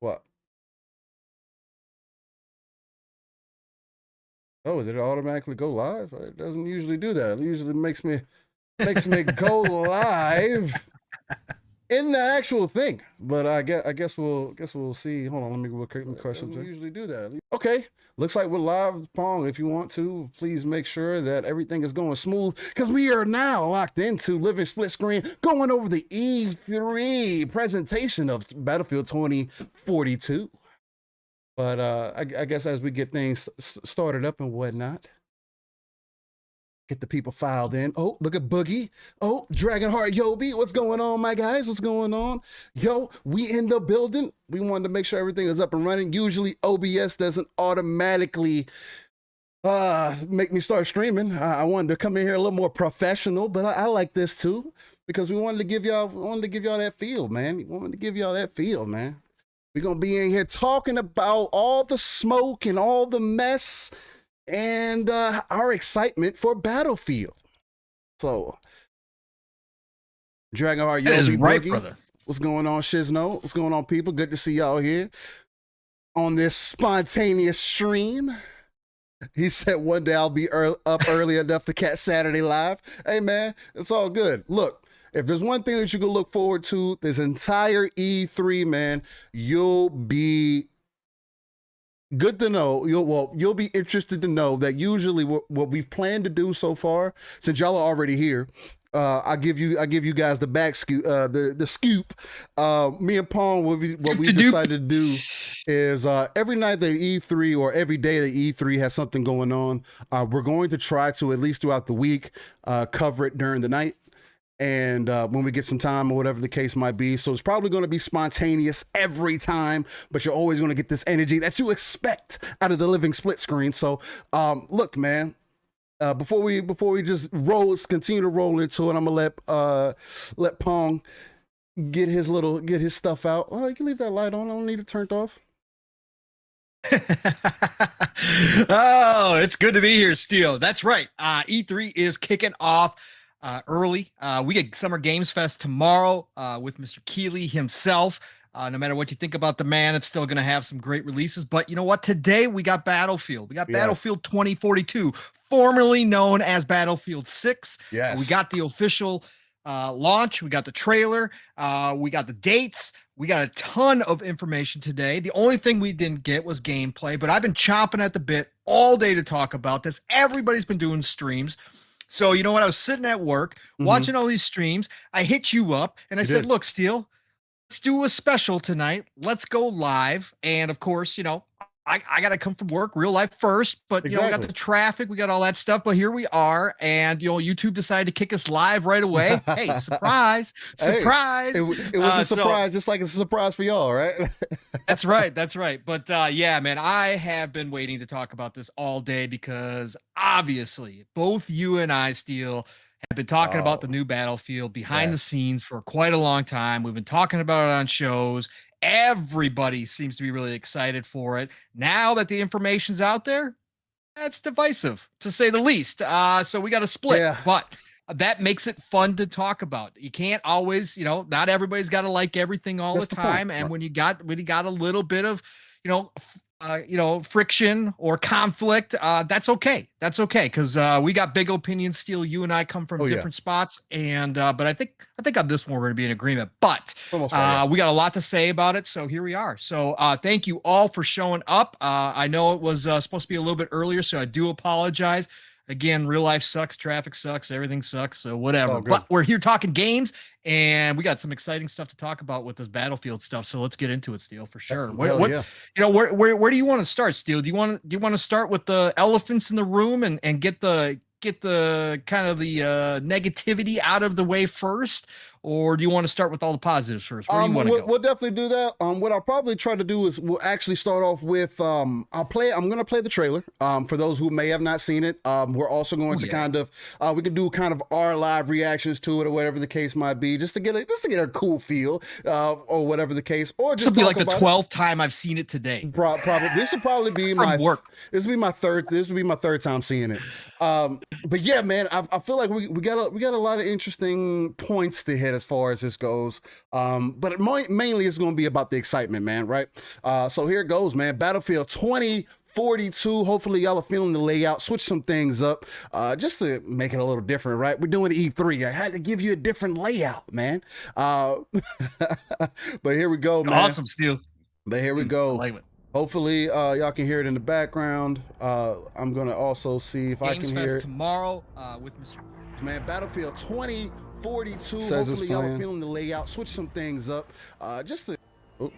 What? Oh, did it automatically go live? It doesn't usually do that. It usually makes me go live in the actual thing. But I guess we'll see. Hold on, let me questions. Doesn't usually do that. Okay, looks like we're live, Pong. If you want to, please make sure that everything is going smooth because we are now locked into living split screen, going over the E3 presentation of Battlefield 2042. But I guess as we get things started up and whatnot, get the people filed in. Oh, look at Boogie. Oh, Dragonheart Yobi. What's going on, my guys? What's going on? Yo, we in the building. We wanted to make sure everything is up and running. Usually OBS doesn't automatically make me start streaming. I wanted to come in here a little more professional, but I like this too because we wanted to give y'all that feel, man. We wanted to give y'all that feel, man. We're going to be in here talking about all the smoke and all the mess and our excitement for Battlefield. So, Dragonheart, that is right, Boogie, brother. What's going on, Shizno? What's going on, people? Good to see y'all here on this spontaneous stream. He said one day I'll be up early enough to catch Saturday Live. Hey, man, it's all good. Look. If there's one thing that you can look forward to this entire E3, man, you'll be good to know. You'll be interested to know that usually what we've planned to do so far, since y'all are already here, I give you guys the back scoop, the scoop. Me and Pong, what we decided to do is every night that E3 or every day that E3 has something going on, we're going to try to at least throughout the week cover it during the night. And when we get some time or whatever the case might be. So it's probably going to be spontaneous every time, but you're always going to get this energy that you expect out of the living split screen. So look, man, before we just continue to roll into it, I'm going to let Pong get his stuff out. Oh, you can leave that light on. I don't need it turned off. Oh, it's good to be here, Steel. That's right. E3 is kicking off early. We get Summer Games Fest tomorrow with Mr. Keeley himself. No matter what you think about the man, it's still going to have some great releases. But you know what? Today we got Battlefield. We got Battlefield 2042, formerly known as Battlefield 6. Yes. We got the official launch. We got the trailer. We got the dates. We got a ton of information today. The only thing we didn't get was gameplay, but I've been chomping at the bit all day to talk about this. Everybody's been doing streams. So, you know what? I was sitting at work watching all these streams. I hit you up and I said, look, Steel, let's do a special tonight. Let's go live. And of course, you know, I got to come from work, real life first, but you know, we got the traffic, we got all that stuff, but here we are. And, you know, YouTube decided to kick us live right away. Hey, surprise, surprise. Hey, it was a surprise, just like it's a surprise for y'all, right? That's right. That's right. But yeah, man, I have been waiting to talk about this all day because obviously both you and I, Steel, have been talking about the new Battlefield behind the scenes for quite a long time. We've been talking about it on shows. Everybody seems to be really excited for it. Now that the information's out there, that's divisive, to say the least. So we got a split, but that makes it fun to talk about. You can't always, you know, not everybody's got to like everything all the time. And when you got a little bit of, you know, friction or conflict, that's okay. That's okay. Cause we got big opinions. Steel, you and I come from different spots. And, but I think on this one, we're going to be in agreement, but we got a lot to say about it. So here we are. So thank you all for showing up. I know it was supposed to be a little bit earlier, so I do apologize. Again, real life sucks, traffic sucks, everything sucks, so whatever. But we're here talking games, and we got some exciting stuff to talk about with this Battlefield stuff. So let's get into it, Steel, for sure. You know, where do you want to start, Steel? Do you want to start with the elephants in the room and get the kind of the negativity out of the way first, or do you want to start with all the positives first? Where do you want to go? We'll definitely do that. What I'll probably try to do is we'll actually start off with I'm going to play the trailer. For those who may have not seen it, we're also going to kind of we could do kind of our live reactions to it or whatever the case might be, just to get a cool feel or whatever the case, or just be like the 12th time I've seen it today. Probably this will probably be my work. This will be my third time seeing it. But yeah, man, I feel like we got a lot of interesting points to hit head as far as this goes. But mainly it's going to be about the excitement, man, right? So here it goes, man. Battlefield 2042. Hopefully y'all are feeling the layout. Switch some things up just to make it a little different, right? We're doing E3. I had to give you a different layout, man. But here we go, man. Awesome, Steel. But here we go. I like it. Hopefully y'all can hear it in the background. I'm gonna also see if Games I can Fest hear it tomorrow with Mr. Man, Battlefield 2042. Hopefully y'all are feeling the layout. Switch some things up just to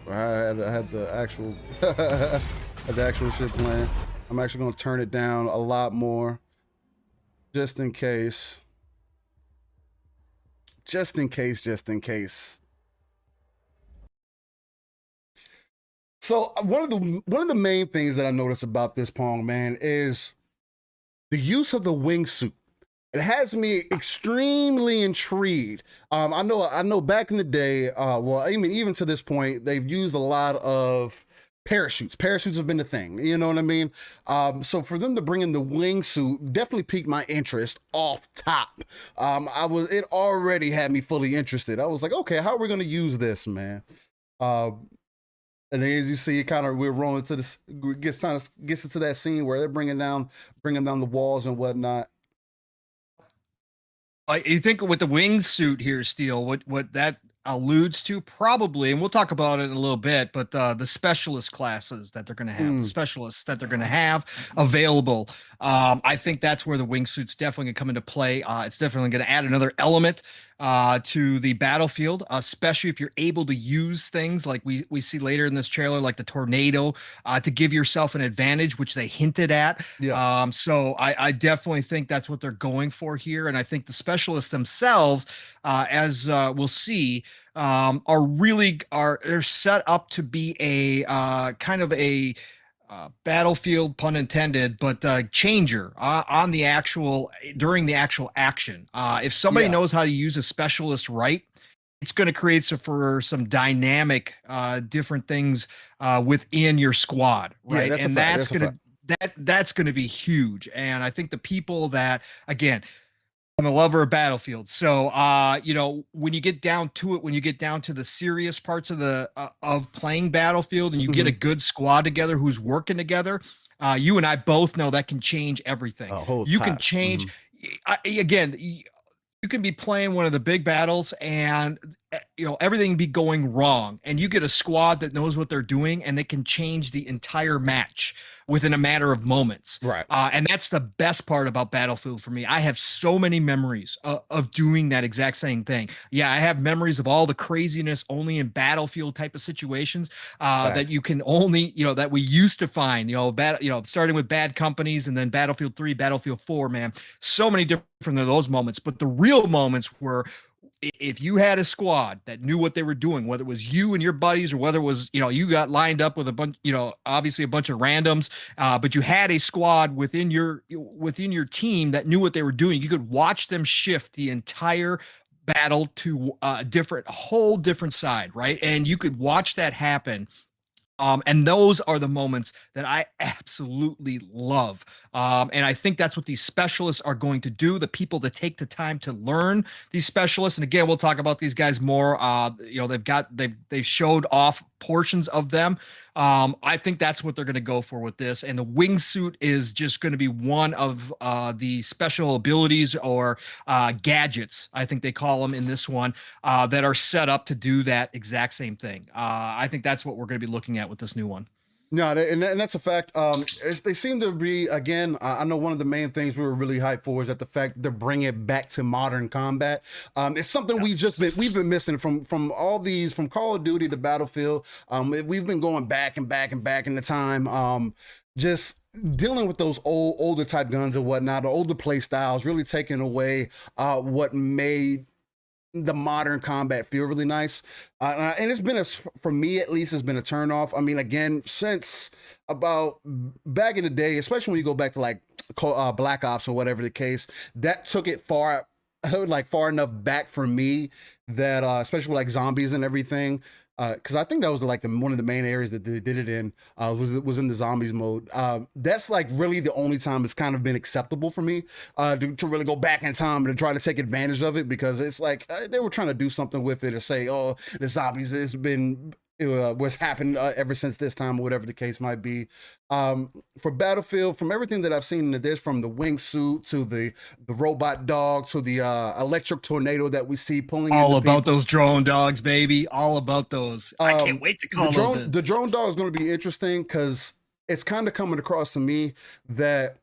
I had the actual had the actual shit playing. I'm actually gonna turn it down a lot more just in case. Just in case. So one of the main things that I noticed about this Pong, man, is the use of the wingsuit. It has me extremely intrigued. I know back in the day, well, even to this point, they've used a lot of parachutes. Parachutes have been the thing, you know what I mean? So for them to bring in the wingsuit definitely piqued my interest off top. It already had me fully interested. I was like, okay, how are we gonna use this, man? And then as you see, we're rolling to this, gets into that scene where they're bringing down the walls and whatnot. You think with the wingsuit here, Steel, what that alludes to probably, and we'll talk about it in a little bit, but the specialist classes that they're going to have, the specialists that they're going to have available. I think that's where the wingsuit's definitely going to come into play. It's definitely going to add another element to the battlefield, especially if you're able to use things like we see later in this trailer, like the tornado, to give yourself an advantage, which they hinted at. Yeah. So I definitely think that's what they're going for here. And I think the specialists themselves, as we'll see, they're set up to be a kind of a battlefield, pun intended, but changer on the actual during the actual action. If somebody knows how to use a specialist right, it's going to create some dynamic different things within your squad, right? Yeah, and that's going to be huge. And I think the people that, again, I'm a lover of Battlefield. So, when you get down to it, when you get down to the serious parts of playing Battlefield, and you get a good squad together who's working together, you and I both know that can change everything. You can change. Again, you can be playing one of the big battles, and everything be going wrong, and you get a squad that knows what they're doing, and they can change the entire match within a matter of moments. Right. And that's the best part about Battlefield for me. I have so many memories of doing that exact same thing. Yeah, I have memories of all the craziness only in Battlefield type of situations that you can only, that we used to find, starting with Bad Companies and then Battlefield 3, Battlefield 4, man. So many different of those moments. But the real moments were, if you had a squad that knew what they were doing, whether it was you and your buddies or whether it was, you got lined up with a bunch, obviously a bunch of randoms, but you had a squad within your team that knew what they were doing, you could watch them shift the entire battle to a whole different side, right? And you could watch that happen. And those are the moments that I absolutely love. And I think that's what these specialists are going to do. The people that take the time to learn these specialists. And again, we'll talk about these guys more. They've showed off portions of them. I think that's what they're going to go for with this. And the wingsuit is just going to be one of the special abilities or gadgets, I think they call them in this one, that are set up to do that exact same thing. I think that's what we're going to be looking at with this new one. No, and that's a fact. They seem to be, again, I know one of the main things we were really hyped for is that the fact they're bringing it back to modern combat. It's something we've been missing from all these, from Call of Duty to Battlefield. We've been going back and back and back in the time. Just dealing with those older type guns and whatnot, the older play styles, really taking away what made the modern combat feel really nice. And it's been, for me at least, it's been a turn off. I mean, again, since about back in the day, especially when you go back to like Black Ops or whatever the case, that took it far enough back for me that, especially with like zombies and everything, because I think that was like one of the main areas that they did it in, was in the zombies mode. That's like really the only time it's kind of been acceptable for me to really go back in time and to try to take advantage of it, because it's like they were trying to do something with it and say, oh, the zombies has been what's happened ever since this time, or whatever the case might be. For Battlefield, from everything that I've seen, there's from the wingsuit to the robot dog to the electric tornado that we see pulling. All about those drone dogs, baby. All about those. I can't wait to call those in. The drone dog is going to be interesting because it's kind of coming across to me that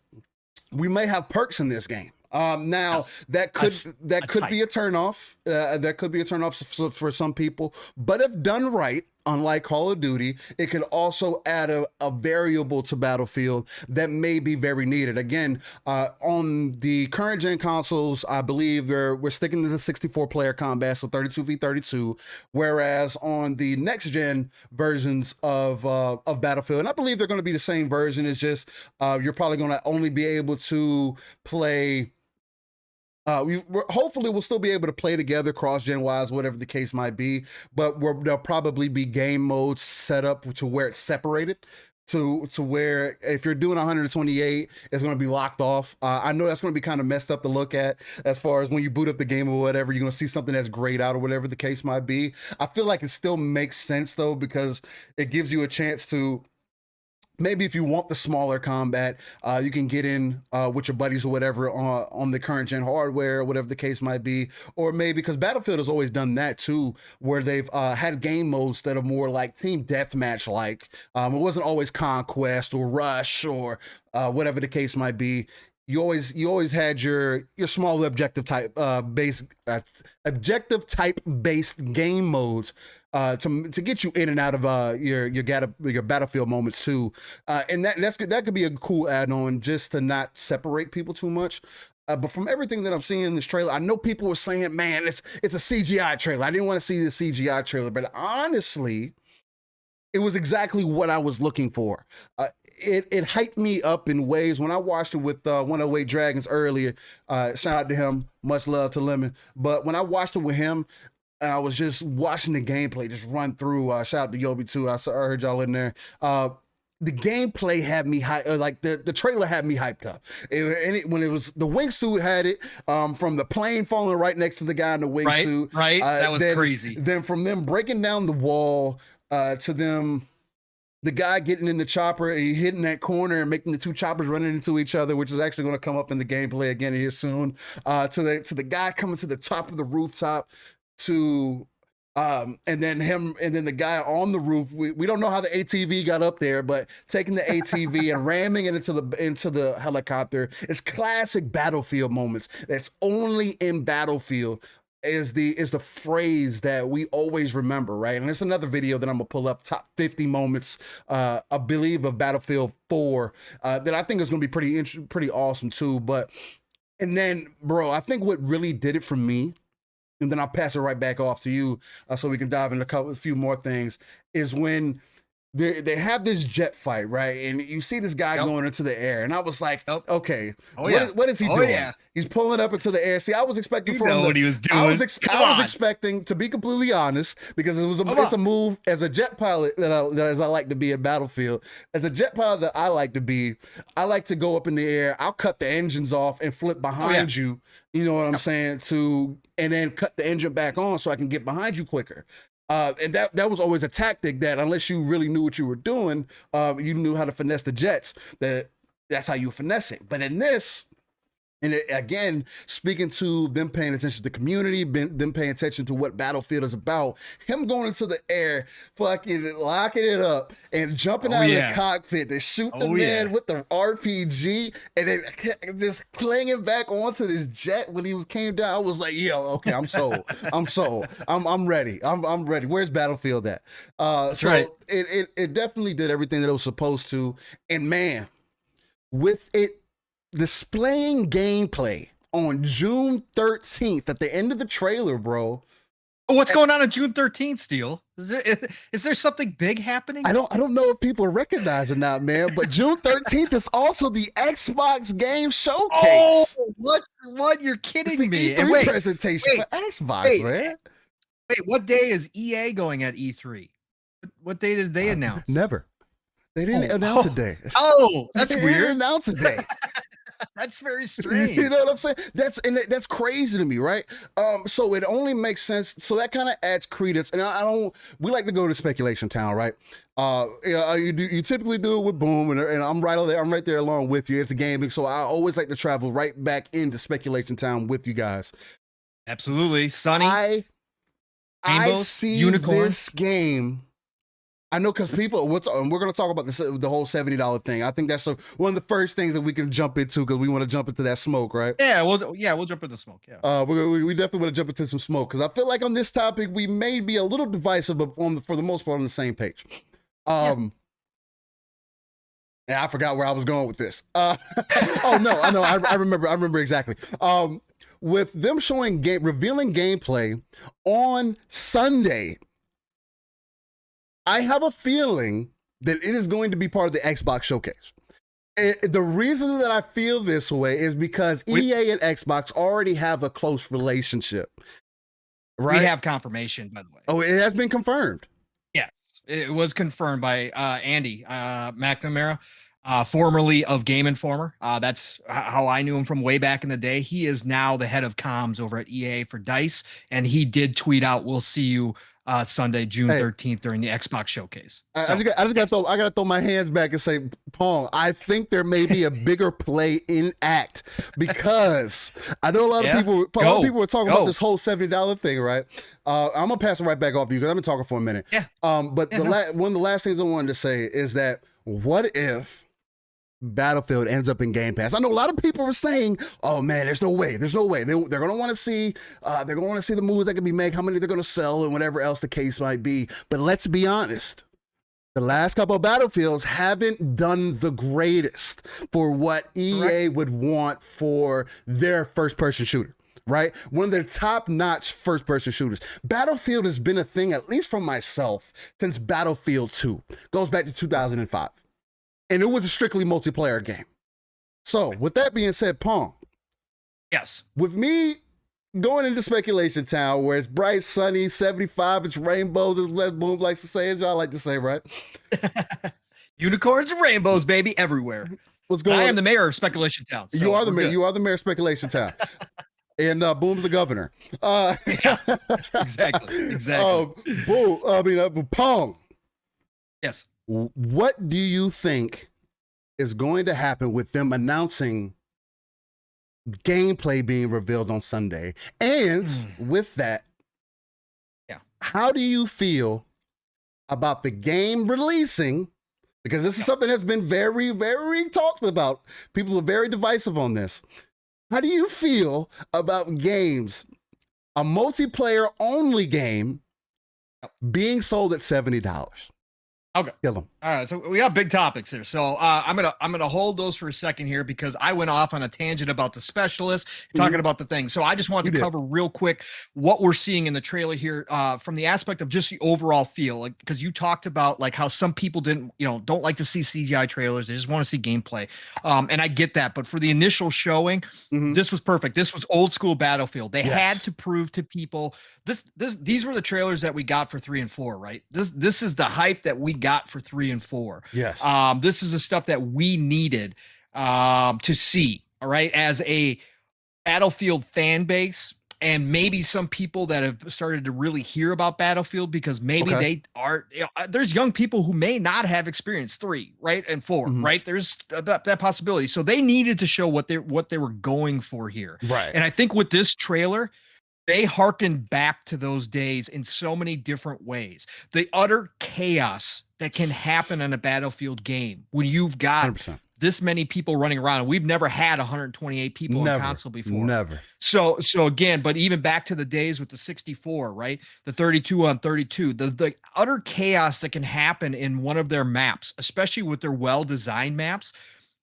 we may have perks in this game. Now that could be a turnoff. That could be a turnoff for some people, but if done right, unlike Call of Duty, it could also add a variable to Battlefield that may be very needed. Again, on the current gen consoles, I believe we're sticking to the 64-player combat, so 32v32, whereas on the next gen versions of Battlefield, and I believe they're going to be the same version, it's just you're probably going to only be able to play. Hopefully we'll still be able to play together cross-gen wise, whatever the case might be, but there'll probably be game modes set up to where it's separated to where if you're doing 128, it's going to be locked off. I know that's going to be kind of messed up to look at as far as when you boot up the game or whatever, you're going to see something that's grayed out or whatever the case might be. I feel like it still makes sense though, because it gives you a chance to, maybe if you want the smaller combat, you can get in with your buddies or whatever on the current gen hardware, whatever the case might be. Or maybe, because Battlefield has always done that too, where they've had game modes that are more like team deathmatch like. It wasn't always Conquest or Rush or whatever the case might be. You always had your small objective type based game modes to get you in and out of your Battlefield moments too, and that could be a cool add-on just to not separate people too much. But from everything that I'm seeing in this trailer, I know people were saying, "Man, it's a CGI trailer. I didn't want to see the CGI trailer," but honestly, it was exactly what I was looking for. It hyped me up in ways when I watched it with 108 Dragons earlier. Shout out to him, much love to Lemon. But when I watched it with him, and I was just watching the gameplay just run through. Shout out to Yobi too. I heard y'all in there. The gameplay had me like the trailer had me hyped up. When it was the wingsuit had it, from the plane falling right next to the guy in the wingsuit. Right. That was crazy. Then from them breaking down the wall to them, the guy getting in the chopper and hitting that corner and making the two choppers running into each other, which is actually going to come up in the gameplay again here soon. To the guy coming to the top of the rooftop. And then the guy on the roof. We don't know how the ATV got up there, but taking the ATV and ramming it into the helicopter. It's classic Battlefield moments. That's only in Battlefield is the phrase that we always remember, right? And there's another video that I'm gonna pull up, top 50 moments, I believe, of Battlefield 4, that I think is gonna be pretty awesome too. And then, bro, I think what really did it for me, and then I'll pass it right back off to you so we can dive into a few more things, is when they have this jet fight, right? And you see this guy going into the air, and I was like, okay, what is he doing? Yeah. He's pulling up into the air. See, I was expecting what he was doing. I was expecting, to be completely honest, because it's a move as a jet pilot as I like to be in Battlefield. As a jet pilot that I like to be, I like to go up in the air. I'll cut the engines off and flip behind you. You know what I'm saying? And then cut the engine back on so I can get behind you quicker. And that was always a tactic that, unless you really knew what you were doing, you knew how to finesse the jets. That's how you finesse it. But in this, and again, speaking to them paying attention to the community, them paying attention to what Battlefield is about, him going into the air, fucking locking it up and jumping out of the cockpit to shoot the man with the RPG, and then just clinging back onto this jet when he came down. I was like, yo, okay, I'm sold. I'm ready. I'm ready. Where's Battlefield at? That's right. It definitely did everything that it was supposed to. And man, with it displaying gameplay on June 13th at the end of the trailer, bro. What's going on June 13th, Steel? Is there something big happening? I don't know if people are recognizing that, man, but June 13th is also the Xbox Game Showcase. Oh, what? You're kidding me. E3 presentation for Xbox, man. Wait, what day is EA going at E3? What day did they announce? Never. They didn't announce a day. That's They weird. didn't announce a day. That's very strange. You know what I'm saying? That's crazy to me, right? So it only makes sense. So that kind of adds credence. And I don't. We like to go to speculation town, right? You typically do it with Boom, and I'm right there. I'm right there along with you. It's a gaming, so I always like to travel right back into speculation town with you guys. Absolutely, Sunny. I see unicorn. This game. I know because people, we're going to talk about the whole $70 thing. I think that's one of the first things that we can jump into because we want to jump into that smoke, right? Yeah, we'll jump into smoke. Yeah. We definitely want to jump into some smoke because I feel like on this topic we may be a little divisive, but for the most part on the same page. And I forgot where I was going with this. Oh no, I know, I remember exactly. With them showing revealing gameplay on Sunday, I have a feeling that it is going to be part of the Xbox showcase. And the reason that I feel this way is because EA and Xbox already have a close relationship. Right? We have confirmation, by the way. Oh, it has been confirmed. Yes, it was confirmed by Andy McNamara, formerly of Game Informer. That's how I knew him from way back in the day. He is now the head of comms over at EA for DICE, and he did tweet out, "We'll see you Sunday, June 13th during the Xbox showcase." I gotta throw my hands back and say, Pong, I think there may be a bigger play in act because I know a lot of people were talking about this whole $70 thing, right? I'm gonna pass it right back off to you because I've been talking for a minute. Yeah. But one of the last things I wanted to say is that what if Battlefield ends up in Game Pass? I know a lot of people were saying, "Oh man, there's no way. They're going to want to see. They're going to want to see the moves that can be made, how many they're going to sell, and whatever else the case might be." But let's be honest. The last couple of Battlefields haven't done the greatest for what EA would want for their first-person shooter, right? One of their top-notch first-person shooters. Battlefield has been a thing, at least for myself, since Battlefield 2. Goes back to 2005. And it was a strictly multiplayer game. So with that being said, Pong. Yes. With me going into speculation town where it's bright, sunny, 75, it's rainbows, as Les Boom likes to say, as y'all like to say, right? Unicorns and rainbows, baby, everywhere. What's going on? I am the mayor of speculation town. So you are the mayor. You are the mayor of speculation town. And Boom's the governor. Yeah, exactly. Pong. Yes. What do you think is going to happen with them announcing gameplay being revealed on Sunday? And with that, how do you feel about the game releasing? Because this is something that's been very, very talked about. People are very divisive on this. How do you feel about games, a multiplayer only game, being sold at $70? Okay. Kill them. All right. So we got big topics here. So I'm gonna hold those for a second here because I went off on a tangent about the specialist talking about the thing. So I just wanted to cover real quick what we're seeing in the trailer here from the aspect of just the overall feel. Like, because you talked about like how some people don't like to see CGI trailers. They just want to see gameplay. And I get that. But for the initial showing, this was perfect. This was old school Battlefield. They had to prove to people these were the trailers that we got for 3 and 4, right? This is the hype that we got for 3 and 4. Yes. This is the stuff that we needed to see, all right, as a Battlefield fan base, and maybe some people that have started to really hear about Battlefield because maybe they are, there's young people who may not have experienced 3, right, and 4, right? There's that possibility. So they needed to show what they were going for here. Right. And I think with this trailer, they harkened back to those days in so many different ways. The utter chaos that can happen in a Battlefield game when you've got 100%. This many people running around. We've never had 128 people on console before. Never. So again, but even back to the days with the 64, right? The 32 on 32, the utter chaos that can happen in one of their maps, especially with their well-designed maps.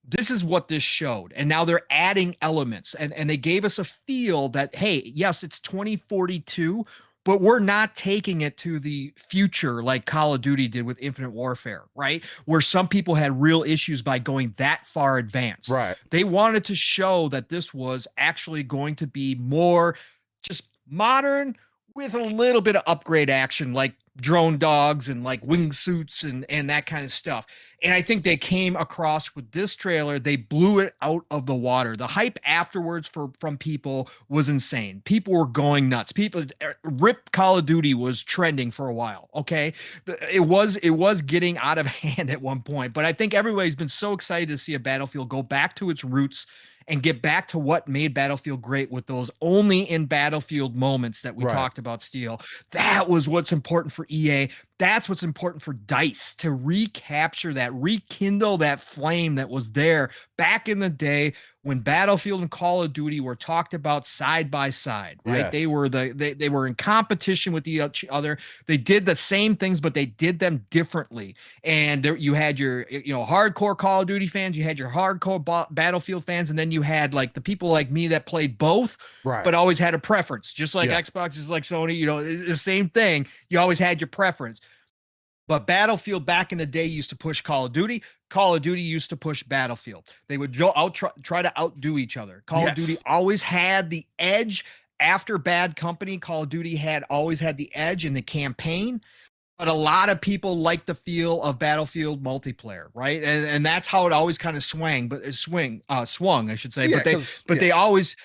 This is what this showed. And now they're adding elements and they gave us a feel that, hey, yes, it's 2042, but we're not taking it to the future like Call of Duty did with Infinite Warfare, right? Where some people had real issues by going that far advanced. Right. They wanted to show that this was actually going to be more just modern with a little bit of upgrade action, like drone dogs and like wingsuits and that kind of stuff. And I think they came across with this trailer, they blew it out of the water. The hype afterwards from people was insane. People were going nuts. People Rip Call of Duty was trending for a while. Okay. It was getting out of hand at one point, but I think everybody's been so excited to see a Battlefield go back to its roots and get back to what made Battlefield great with those only in Battlefield moments that we talked about, Steel. That was what's important for EA. That's what's important for DICE, to recapture that, rekindle that flame that was there back in the day when Battlefield and Call of Duty were talked about side by side, right? Yes. They were in competition with each other. They did the same things, but they did them differently. And there, you had your, hardcore Call of Duty fans, you had your hardcore Battlefield fans, and then you had like the people like me that played both, but always had a preference, just like Xbox, just like Sony, the same thing. You always had your preference. But Battlefield back in the day used to push Call of Duty. Call of Duty used to push Battlefield. They would try to outdo each other. Call of Duty always had the edge. After Bad Company, Call of Duty always had the edge in the campaign. But a lot of people like the feel of Battlefield multiplayer, right? And that's how it always kind of swung, I should say. Yeah, they always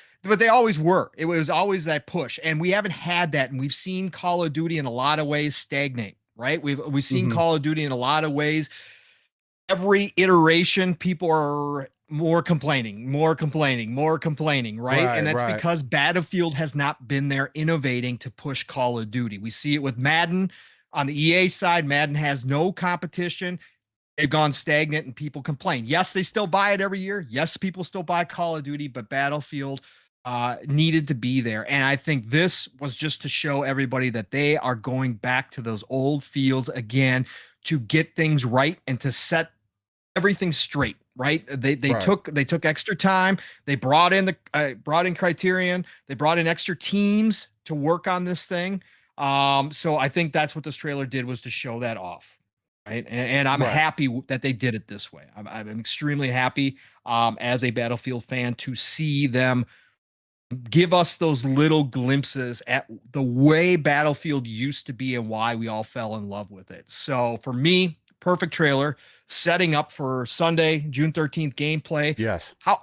were. It was always that push. And we haven't had that. And we've seen Call of Duty in a lot of ways stagnate. Right. We've seen Call of Duty in a lot of ways. Every iteration, people are more complaining, right? And that's because Battlefield has not been there innovating to push Call of Duty. We see it with Madden on the EA side. Madden has no competition. They've gone stagnant and people complain. Yes, they still buy it every year. Yes, people still buy Call of Duty, but Battlefield needed to be there. And I think this was just to show everybody that they are going back to those old feels again, to get things right and to set everything straight, right? They took extra time. They brought in Criterion. They brought in extra teams to work on this thing. So I think that's what this trailer did, was to show that off. Right. And I'm happy that they did it this way. I'm extremely happy as a Battlefield fan to see them give us those little glimpses at the way Battlefield used to be and why we all fell in love with it. So for me, perfect trailer, setting up for Sunday, June 13th gameplay. Yes. How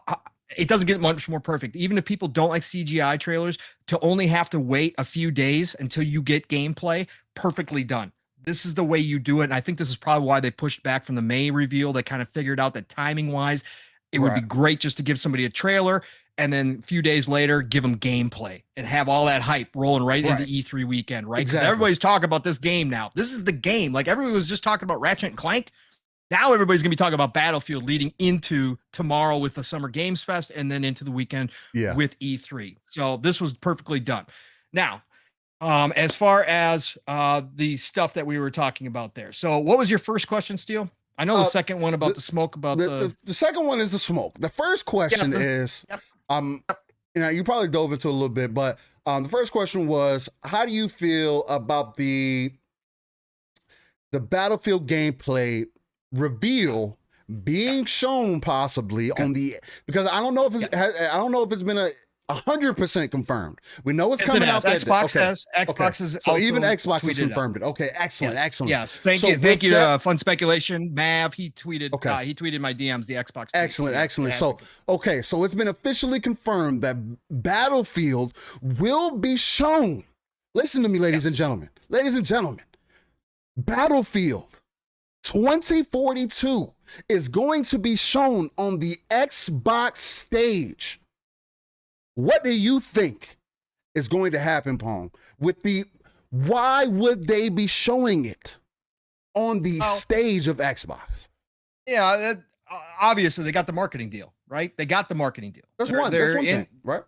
it doesn't get much more perfect. Even if people don't like CGI trailers, to only have to wait a few days until you get gameplay, perfectly done. This is the way you do it. And I think this is probably why they pushed back from the May reveal. They kind of figured out that timing wise, it would be great just to give somebody a trailer and then a few days later, give them gameplay and have all that hype rolling right into E3 weekend, right? Because everybody's talking about this game now. This is the game. Like everybody was just talking about Ratchet and Clank. Now everybody's going to be talking about Battlefield leading into tomorrow with the Summer Games Fest and then into the weekend with E3. So this was perfectly done. Now, as far as the stuff that we were talking about there. So what was your first question, Steele? I know the second one about the smoke, about the second one is the smoke. The first question is, you probably dove into a little bit, but the first question was, how do you feel about the Battlefield gameplay reveal being shown possibly on the, because I don't know if it's been 100% confirmed. We know it's coming out. Xbox has so even Xbox has confirmed it. Okay, excellent. Yes, thank you to Fun Speculation. Mav, he tweeted. He tweeted my DMs. The Xbox. Excellent. So it's been officially confirmed that Battlefield will be shown. Listen to me, ladies and gentlemen. Battlefield 2042 is going to be shown on the Xbox stage. What do you think is going to happen, Pong? Why would they be showing it on the stage of Xbox? Yeah, obviously they got the marketing deal, right? They got the marketing deal. That's one thing, right?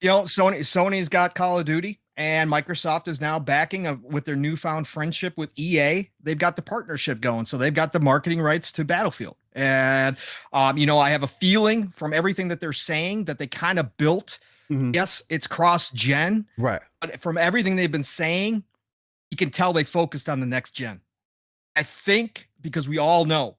Sony's got Call of Duty, and Microsoft is now backing with their newfound friendship with EA. They've got the partnership going, so they've got the marketing rights to Battlefield. And I have a feeling from everything that they're saying that they kind of built. Yes, it's cross-gen, right? But from everything they've been saying, you can tell they focused on the next gen. I think because we all know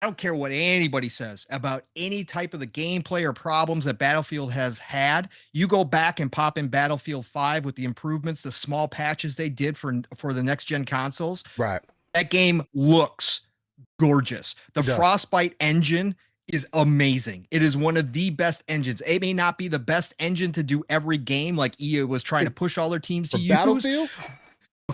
I don't care what anybody says about any type of the gameplay or problems that Battlefield has had. You go back and pop in Battlefield 5 with the improvements, the small patches they did for the next gen consoles. Right. That game looks gorgeous. The Frostbite engine is amazing. It is one of the best engines. It may not be the best engine to do every game like EA was trying to push all their teams to use. Battlefield?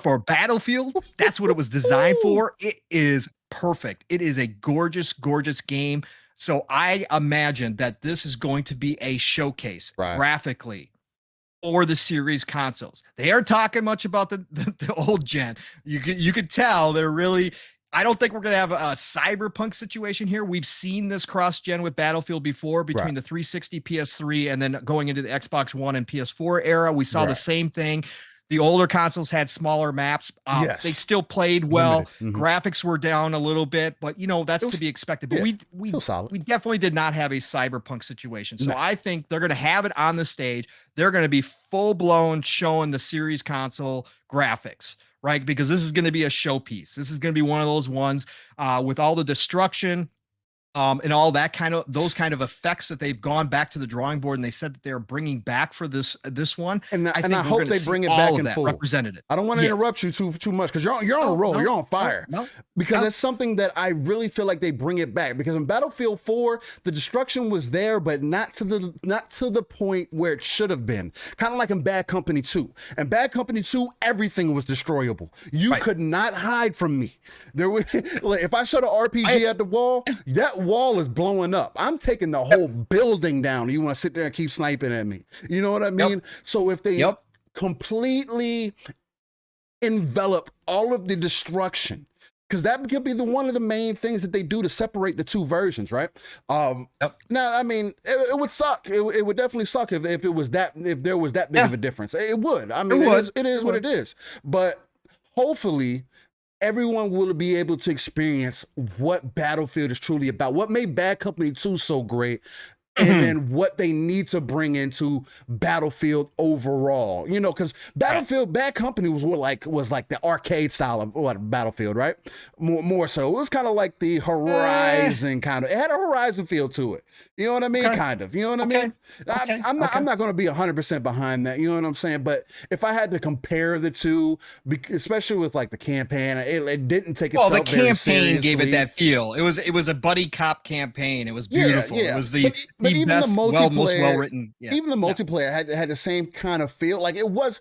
For Battlefield, that's what it was designed for. It is perfect. It is a gorgeous, gorgeous game. So I imagine that this is going to be a showcase graphically for the series consoles. They are talking much about the old gen. You could tell they're really. I don't think we're going to have a cyberpunk situation here. We've seen this cross-gen with Battlefield before between the 360 PS3 and then going into the Xbox One and PS4 era. We saw the same thing. The older consoles had smaller maps. They still played well. Graphics were down a little bit, but that's to be expected. But we definitely did not have a cyberpunk situation. So I think they're going to have it on the stage. They're going to be full-blown showing the series console graphics, right? Because this is going to be a showpiece. This is going to be one of those ones with all the destruction, and all that those kind of effects that they've gone back to the drawing board, and they said that they're bringing back for this one. And I hope they bring it back in full. Represented. I don't want to interrupt you too much because you're on a roll. You're on fire. Because it's something that I really feel like they bring it back. Because in Battlefield 4, the destruction was there, but not to the point where it should have been. Kind of like in Bad Company 2. In Bad Company 2, everything was destroyable. You could not hide from me. There was like, if I shot an RPG at the wall, that wall is blowing up. I'm taking the whole building down. You want to sit there and keep sniping at me. You know what I mean? So if they completely envelop all of the destruction, because that could be one of the main things that they do to separate the two versions, right? Now, I mean, it would suck. It would definitely suck if there was that big of a difference. It would. I mean, it is what it is. But hopefully everyone will be able to experience what Battlefield is truly about, what made Bad Company 2 so great, and then what they need to bring into Battlefield overall. Because Battlefield Bad Company was like the arcade style of Battlefield, right? More so. It was kind of like the Horizon kind of. It had a Horizon feel to it. You know what I mean? Kind of. You know what I mean? I'm not going to be 100% behind that. You know what I'm saying? But if I had to compare the two, especially with like the campaign, it didn't take itself very seriously. Well, the campaign gave it that feel. It was a buddy cop campaign. It was beautiful. It was but even the multiplayer, most well-written. Even the multiplayer had the same kind of feel. Like it was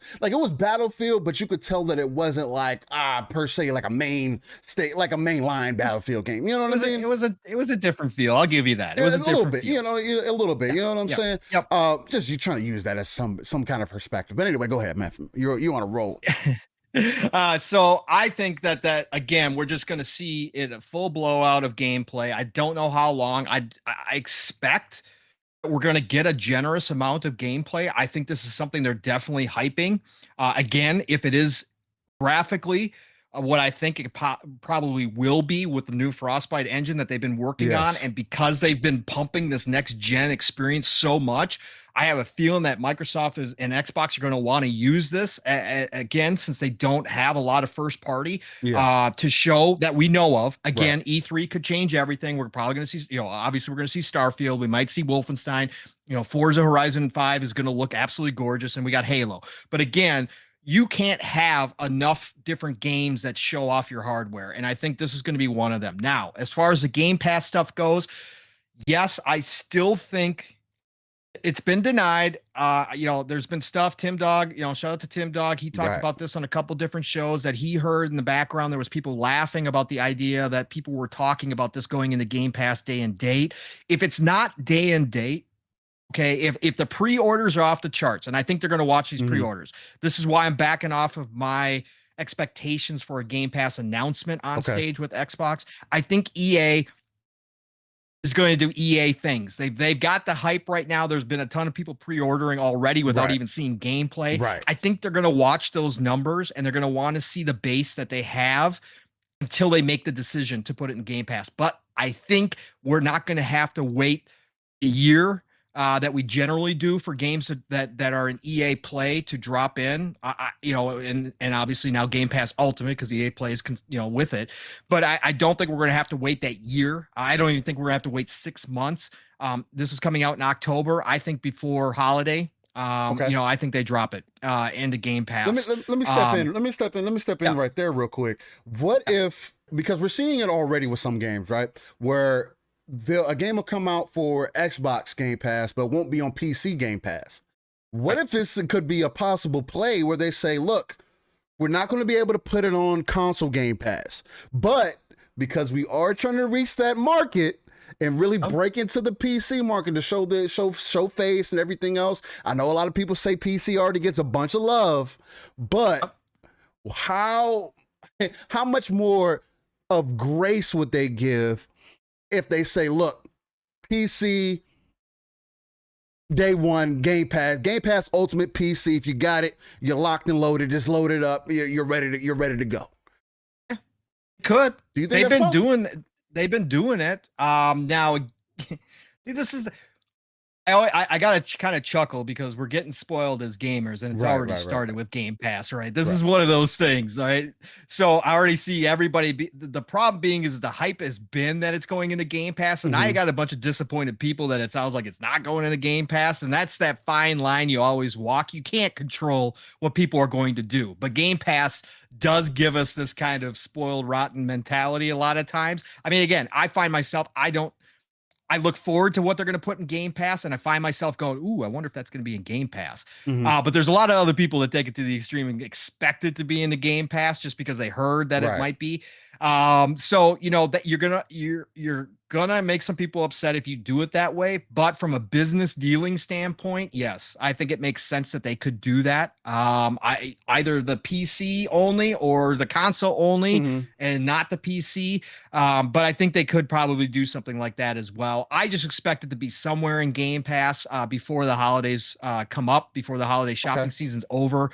Battlefield, but you could tell that it wasn't like per se like a main line Battlefield game. You know what I mean? It was a different feel. I'll give you that. It was a different feel. A little bit. You know what I'm saying? Just you trying to use that as some kind of perspective. But anyway, go ahead, man. You on a roll. So I think that again, we're just going to see it a full blowout of gameplay. I don't know how long. I expect we're going to get a generous amount of gameplay. I think this is something they're definitely hyping. Again, if it is graphically what I think it probably will be with the new Frostbite engine that they've been working on, and because they've been pumping this next gen experience so much, I have a feeling that Microsoft and Xbox are going to want to use this again, since they don't have a lot of first party to show that we know of. Again, E3 could change everything. We're probably going to see, obviously we're going to see Starfield. We might see Wolfenstein. Forza Horizon 5 is going to look absolutely gorgeous, and we got Halo. But again, you can't have enough different games that show off your hardware. And I think this is going to be one of them. Now, as far as the Game Pass stuff goes, yes, I still think it's been denied. There's been stuff. Tim Dog, shout out to Tim Dog. He talked about this on a couple different shows that he heard in the background. There was people laughing about the idea that people were talking about this going into Game Pass day and date. If it's not day and date, okay, if the pre-orders are off the charts, and I think they're going to watch these pre-orders, this is why I'm backing off of my expectations for a Game Pass announcement on stage with Xbox. I think EA is going to do EA things. They've got the hype right now. There's been a ton of people pre-ordering already without even seeing gameplay. I think they're going to watch those numbers, and they're going to want to see the base that they have until they make the decision to put it in Game Pass. But I think we're not going to have to wait a year that we generally do for games that are an EA Play to drop in. And obviously now Game Pass Ultimate because EA Play is with it. But I don't think we're going to have to wait that year. I don't even think we're going to have to wait 6 months. This is coming out in October. I think before holiday. I think they drop it into Game Pass. Let me step in. Let me step in right there real quick. What if, because we're seeing it already with some games, right? Where a game will come out for Xbox Game Pass, but won't be on PC Game Pass. What if this could be a possible play where they say, look, we're not going to be able to put it on console Game Pass, but because we are trying to reach that market and really break into the PC market to show face and everything else. I know a lot of people say PC already gets a bunch of love, but how much more of grace would they give if they say, look, PC day one, Game Pass Ultimate PC, if you got it, you're locked and loaded, just load it up, you're ready to go. Could. Do you think they've been doing it. Now this is I gotta kind of chuckle because we're getting spoiled as gamers, and it's already started with Game Pass, right? This is one of those things, right? So I already see everybody. The problem being is the hype has been that it's going into Game Pass, and now you got a bunch of disappointed people that it sounds like it's not going into Game Pass, and that's that fine line you always walk. You can't control what people are going to do, but Game Pass does give us this kind of spoiled rotten mentality a lot of times. I mean, again, I find myself, I look forward to what they're going to put in Game Pass, and I find myself going, ooh, I wonder if that's going to be in Game Pass. But there's a lot of other people that take it to the extreme and expect it to be in the Game Pass just because they heard that it might be. So that you're gonna make some people upset if you do it that way, but from a business dealing standpoint, yes, I think it makes sense that they could do that. Either the PC only or the console only and not the PC. But I think they could probably do something like that as well. I just expect it to be somewhere in Game Pass before the holidays come up, before the holiday shopping season's over.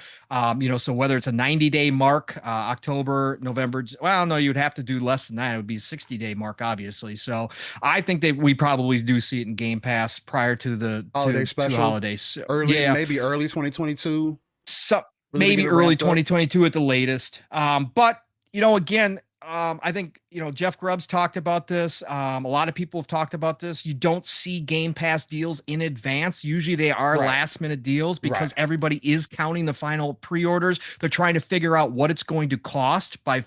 So whether it's a 90-day mark, October, November, well, no, you'd have to do less than that. It would be a 60-day mark, obviously. So I think that we probably do see it in Game Pass prior to the holiday special, holidays, maybe early 2022. So maybe early 2022 at the latest. But again, I think Jeff Grubbs talked about this. A lot of people have talked about this. You don't see Game Pass deals in advance. Usually they are last minute deals because everybody is counting the final pre-orders. They're trying to figure out what it's going to cost by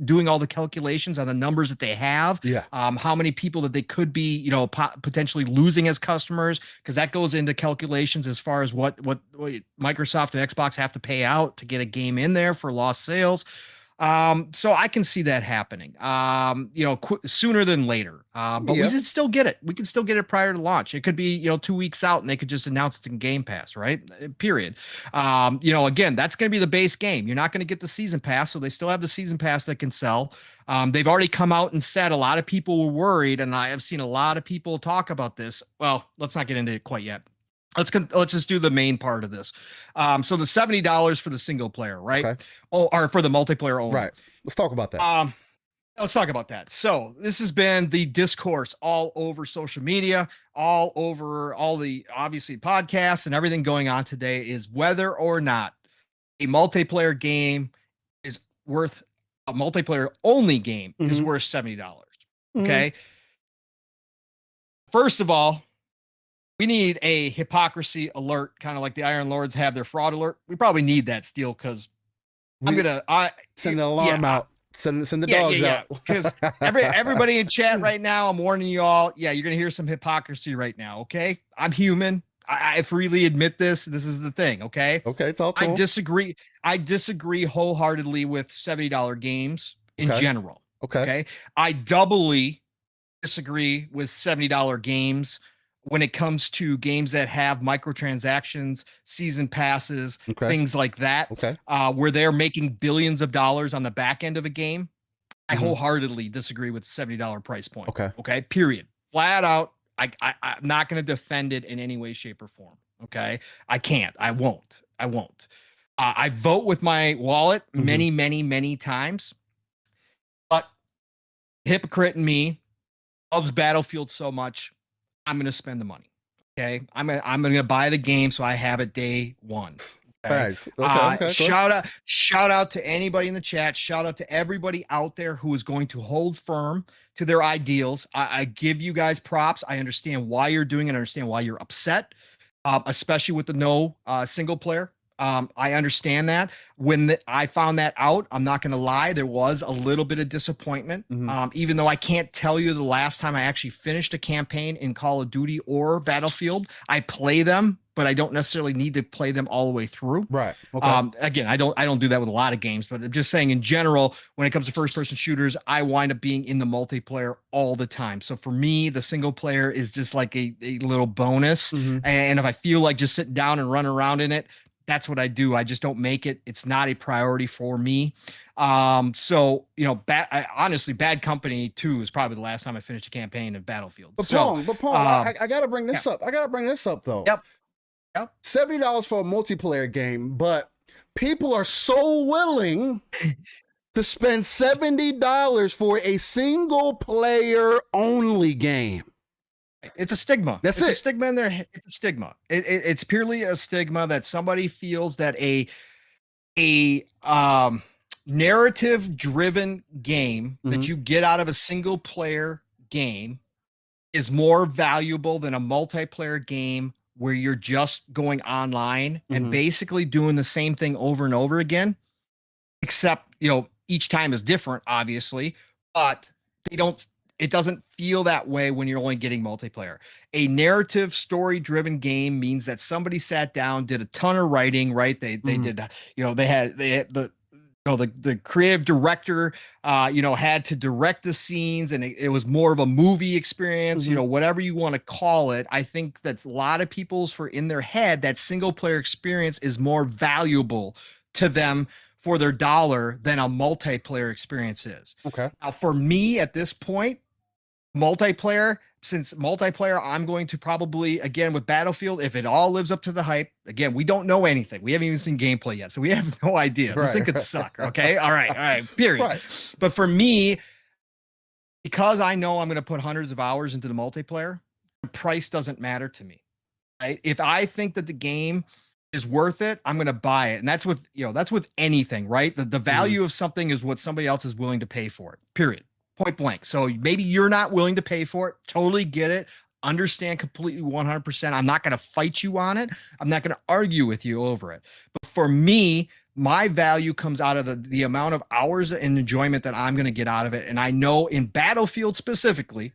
doing all the calculations on the numbers that they have. How many people that they could be potentially losing as customers, because that goes into calculations as far as what Microsoft and Xbox have to pay out to get a game in there for lost sales. So I can see that happening, sooner than later. But we can still get it. We can still get it prior to launch. It could be, 2 weeks out and they could just announce it's in Game Pass, right? Period. Again, that's going to be the base game. You're not going to get the season pass. So they still have the season pass that can sell. They've already come out and said a lot of people were worried, and I have seen a lot of people talk about this. Well, let's not get into it quite yet. Let's just do the main part of this. So the $70 for the single player, right? Okay. Or for the multiplayer only. Right. Let's talk about that. Let's talk about that. So this has been the discourse all over social media, all over all the obviously podcasts and everything going on today is whether or not a multiplayer game is worth a multiplayer only game is worth $70. Okay. First of all, we need a hypocrisy alert, kind of like the Iron Lords have their fraud alert. We probably need that, Steel, because I'm gonna send the alarm out. Send the dogs out. Because everybody in chat right now, I'm warning you all. Yeah, you're gonna hear some hypocrisy right now. Okay, I'm human. I freely admit this. This is the thing. Okay. Okay, talk to I disagree. I disagree wholeheartedly with $70 games in general. Okay. I doubly disagree with $70 games when it comes to games that have microtransactions, season passes, things like that, where they're making billions of dollars on the back end of a game. I wholeheartedly disagree with the $70 price point. Okay. Period. Flat out. I'm not going to defend it in any way, shape, or form. Okay. I can't. I won't. I vote with my wallet many, many, many times, but hypocrite in me loves Battlefield so much, I'm going to spend the money. Okay, I'm gonna buy the game so I have it day one. Okay. Thanks. Okay. Cool. Shout out to anybody in the chat. Shout out to everybody out there who is going to hold firm to their ideals. I give you guys props. I understand why you're doing it. I understand why you're upset, especially with the no single player. I understand that. When I found that out, I'm not going to lie, there was a little bit of disappointment. Even though I can't tell you the last time I actually finished a campaign in Call of Duty or Battlefield. I play them, but I don't necessarily need to play them all the way through. Right. Okay. Again, I don't do that with a lot of games, but I'm just saying in general, when it comes to first person shooters, I wind up being in the multiplayer all the time. So for me, the single player is just like a little bonus. And if I feel like just sitting down and running around in it, that's what I do. I just don't make it. It's not a priority for me. So, you know, honestly, Bad Company 2 is probably the last time I finished a campaign of Battlefield. But Pong, I gotta bring this up. I gotta bring this up though. Yep. $70 for a multiplayer game, but people are so willing to spend $70 for a single player only game. It's a stigma. That's a stigma in there. It's a stigma. It's purely a stigma that somebody feels that a narrative driven game that you get out of a single player game is more valuable than a multiplayer game where you're just going online and basically doing the same thing over and over again, except, you know, each time is different, obviously, but it doesn't feel that way when you're only getting multiplayer. A narrative story driven game means that somebody sat down, did a ton of writing, right? They did, you know, they had the creative director, you know, had to direct the scenes, and it was more of a movie experience, you know, whatever you want to call it. I think that's a lot of people's in their head, that single player experience is more valuable to them for their dollar than a multiplayer experience is. Okay. Now, for me at this point, since multiplayer, I'm going to probably, again, with Battlefield, if it all lives up to the hype, again, we don't know anything. We haven't even seen gameplay yet, so we have no idea. This thing could suck, okay? All right, period. But for me, because I know I'm going to put hundreds of hours into the multiplayer, the price doesn't matter to me, right? If I think that the game is worth it, I'm going to buy it. And that's with, you know, that's with anything, right? The value of something is what somebody else is willing to pay for it, period. Point blank. So maybe you're not willing to pay for it. Totally get it. Understand completely 100%. I'm not going to fight you on it. I'm not going to argue with you over it. But for me, my value comes out of the amount of hours and enjoyment that I'm going to get out of it. And I know in Battlefield specifically,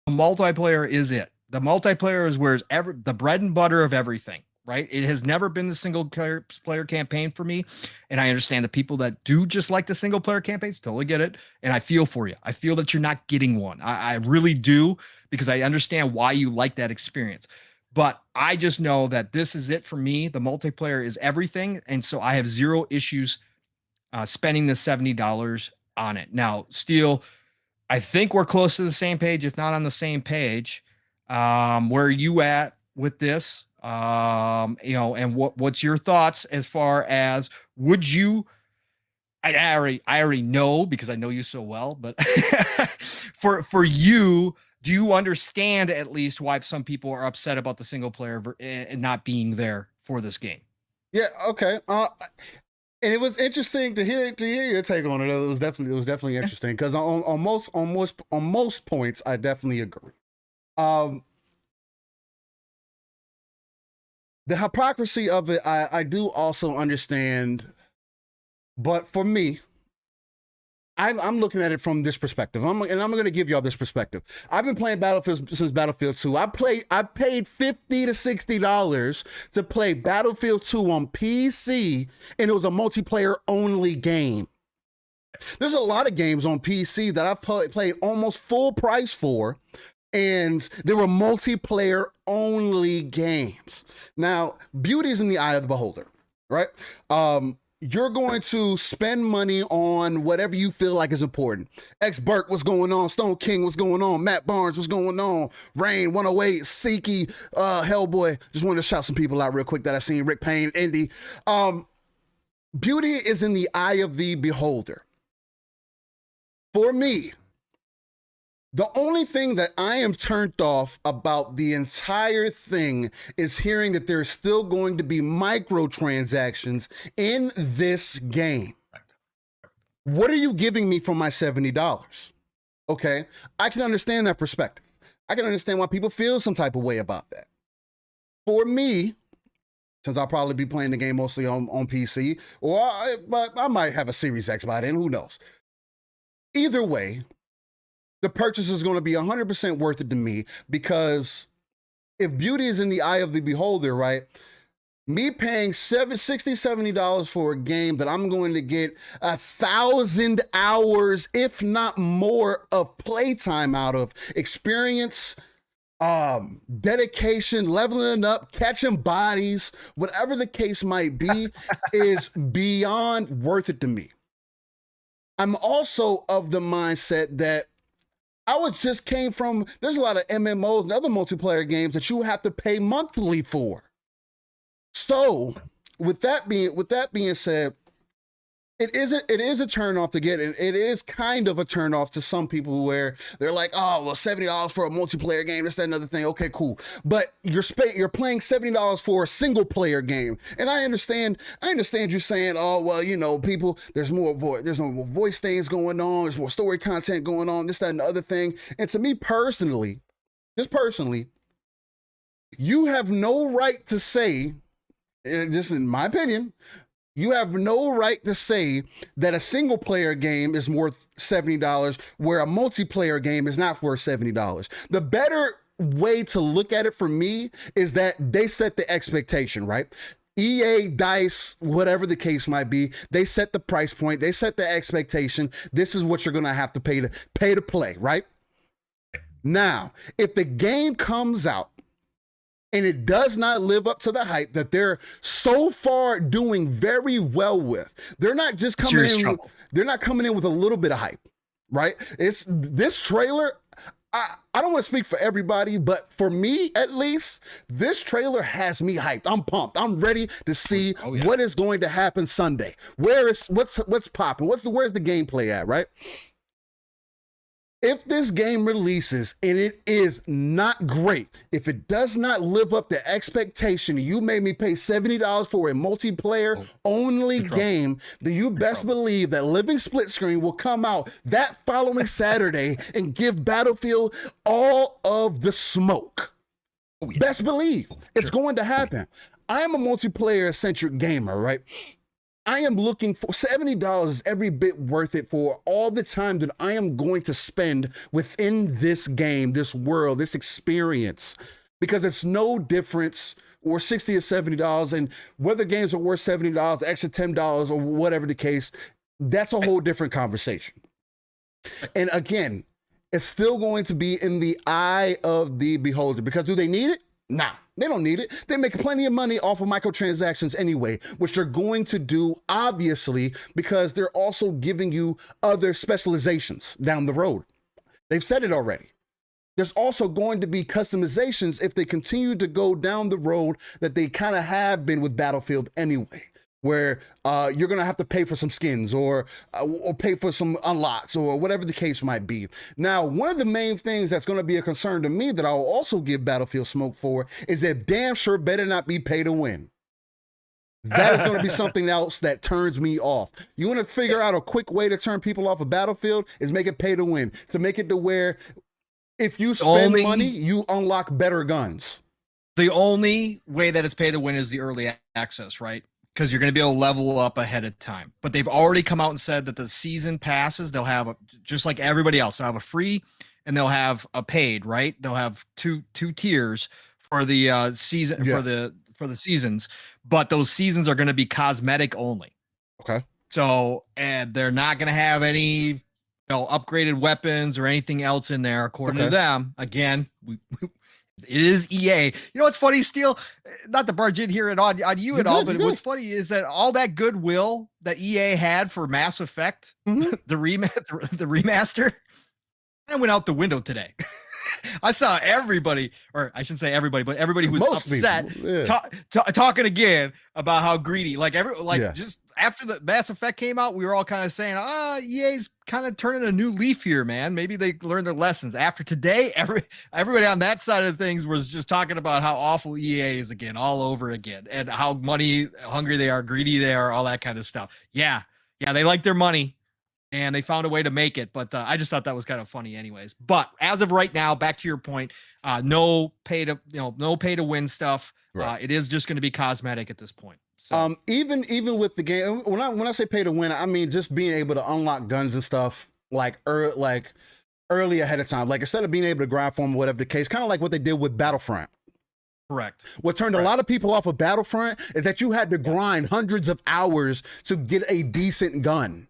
the multiplayer is it. The multiplayer is where the bread and butter of everything. Right? It has never been the single player campaign for me. And I understand the people that do just like the single player campaigns, totally get it. And I feel for you. I feel that you're not getting one. I really do, because I understand why you like that experience. But I just know that this is it for me. The multiplayer is everything. And so I have zero issues spending the $70 on it. Now, Steel, I think we're close to the same page, if not on the same page. Where are you at with this? You know, and what's your thoughts as far as, would you, I already know because I know you so well, but for you, do you understand at least why some people are upset about the single player and not being there for this game? Yeah. Okay. And it was interesting to hear your take on it. It was definitely interesting, because on most points I definitely agree. The hypocrisy of it, I do also understand, but for me, I'm looking at it from this perspective. I'm going to give y'all this perspective. I've been playing Battlefield since Battlefield 2. I paid $50 to $60 to play Battlefield 2 on PC, and it was a multiplayer only game. There's a lot of games on PC that I've played almost full price for, and they were multiplayer only games. Now, beauty is in the eye of the beholder, right? You're going to spend money on whatever you feel like is important. X Burke, what's going on? Stone King, what's going on? Matt Barnes, what's going on? Rain 108, Seeky, Hellboy. Just wanted to shout some people out real quick that I seen. Rick Payne, Indy. Beauty is in the eye of the beholder. For me, The only thing that I am turned off about the entire thing is hearing that there's still going to be microtransactions in this game. What are you giving me for my $70? Okay, I can understand that perspective. I can understand why people feel some type of way about that. For me, since I'll probably be playing the game mostly on PC, or I might have a Series X by then, who knows? Either way, the purchase is going to be 100% worth it to me, because if beauty is in the eye of the beholder, right? Me paying $60, $70 for a game that I'm going to get 1,000 hours, if not more, of playtime out of, experience, dedication, leveling up, catching bodies, whatever the case might be, is beyond worth it to me. I'm also of the mindset that there's a lot of MMOs and other multiplayer games that you have to pay monthly for. So with that being said, it is a turnoff to get, and it is kind of a turnoff to some people where they're like, oh, well, $70 for a multiplayer game, this, that, another thing. Okay, cool. But you're paying $70 for a single player game. And I understand you saying, oh, well, you know, people, there's no more voice things going on, there's more story content going on, this, that, and the other thing. And to me personally, you have no right to say, just in my opinion, you have no right to say that a single player game is worth $70 where a multiplayer game is not worth $70. The better way to look at it for me is that they set the expectation, right? EA, DICE, whatever the case might be, they set the price point, they set the expectation. This is what you're going to have to pay to play, right? Now, if the game comes out and it does not live up to the hype that they're so far doing very well with, they're not just coming in. They're not coming in with a little bit of hype, right? It's this trailer. I don't want to speak for everybody, but for me, at least, this trailer has me hyped. I'm pumped. I'm ready to see what is going to happen Sunday. What's popping? Where's the gameplay at, right? If this game releases and it is not great, if it does not live up to expectation, you made me pay $70 for a multiplayer only game, then you best believe that Living Split Screen will come out that following Saturday and give Battlefield all of the smoke. Best believe it's going to happen. I am a multiplayer centric gamer, right? I am looking for $70 is every bit worth it for all the time that I am going to spend within this game, this world, this experience, because it's no difference, or $60 or $70, and whether games are worth $70, extra $10 or whatever the case, that's a whole different conversation. And again, it's still going to be in the eye of the beholder, because do they need it? Nah, they don't need it. They make plenty of money off of microtransactions anyway, which they're going to do, obviously, because they're also giving you other specializations down the road. They've said it already. There's also going to be customizations if they continue to go down the road that they kind of have been with Battlefield anyway, where you're going to have to pay for some skins or pay for some unlocks or whatever the case might be. Now, one of the main things that's going to be a concern to me that I'll also give Battlefield smoke for is that damn sure better not be pay to win. That is going to be something else that turns me off. You want to figure out a quick way to turn people off of Battlefield is make it pay to win, to make it to where if you spend money, you unlock better guns. The only way that it's pay to win is the early access, right? Because you're going to be able to level up ahead of time. But they've already come out and said that the season passes, they'll have just like everybody else, they'll have a free and they'll have a paid, right? They'll have two tiers for the season, for the seasons, but those seasons are going to be cosmetic only. Okay. So, and they're not going to have any, upgraded weapons or anything else in there, according to them. Again, it is EA. You know what's funny, Steel? Not to barge in here on you at all, but what's funny is that all that goodwill that EA had for Mass Effect, the remaster, and went out the window today. I saw everybody, or I shouldn't say everybody, but everybody who was upset talking again about how greedy, just after the Mass Effect came out, we were all kind of saying, EA's kind of turning a new leaf here, man. Maybe they learned their lessons. After today, everybody on that side of things was just talking about how awful EA is again, all over again, and how money hungry they are, greedy they are, all that kind of stuff. Yeah, they like their money. And they found a way to make it, but I just thought that was kind of funny, anyways. But as of right now, back to your point, no pay to win stuff. Right. It is just going to be cosmetic at this point. So. Even with the game, when I say pay to win, I mean just being able to unlock guns and stuff like early ahead of time. Like instead of being able to grind for them, whatever the case, kind of like what they did with Battlefront. Correct. What turned a lot of people off of Battlefront is that you had to grind hundreds of hours to get a decent gun.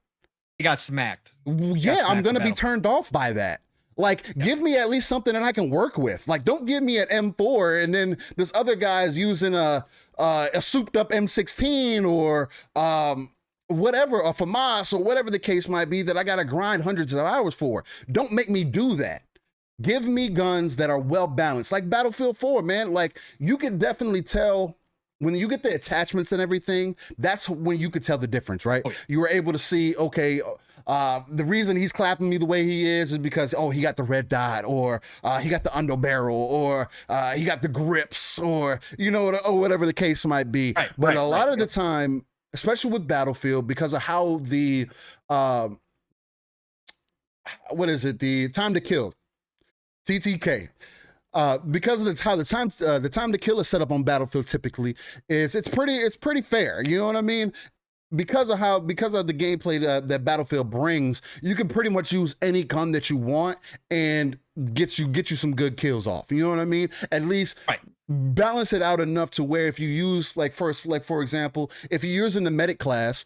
He got smacked. Yeah, I'm going to be turned off by that. Like, give me at least something that I can work with. Like, don't give me an M4 and then this other guy's using a souped up M16 or whatever, a FAMAS or whatever the case might be that I got to grind hundreds of hours for. Don't make me do that. Give me guns that are well balanced. Like Battlefield 4, man. Like, you can definitely tell. When you get the attachments and everything, that's when you could tell the difference, right? Oh, yeah. You were able to see, okay, the reason he's clapping me the way he is because, he got the red dot, or he got the under barrel, or he got the grips, or, or whatever the case might be. Right, but a lot of the time, especially with Battlefield, because of how the, the time to kill, TTK, because of how the time to kill is set up on Battlefield typically it's pretty fair. You know what I mean? Because of the gameplay that Battlefield brings, you can pretty much use any gun that you want and get you some good kills off. You know what I mean? At least balance it out enough to where if you use for example, if you're using the medic class,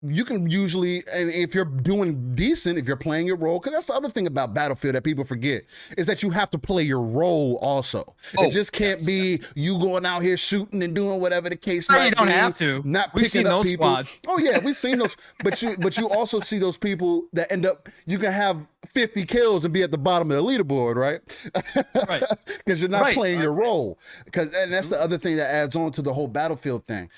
you can usually, and if you're doing decent, if you're playing your role, because that's the other thing about Battlefield that people forget, is that you have to play your role also. It just can't be you going out here shooting and doing whatever the case might be. You don't have to. Not picking up people. Squads. Oh yeah, we've seen those. But you also see those people that end up, you can have 50 kills and be at the bottom of the leaderboard, right? Right. Because you're not playing your role. And that's the other thing that adds on to the whole Battlefield thing.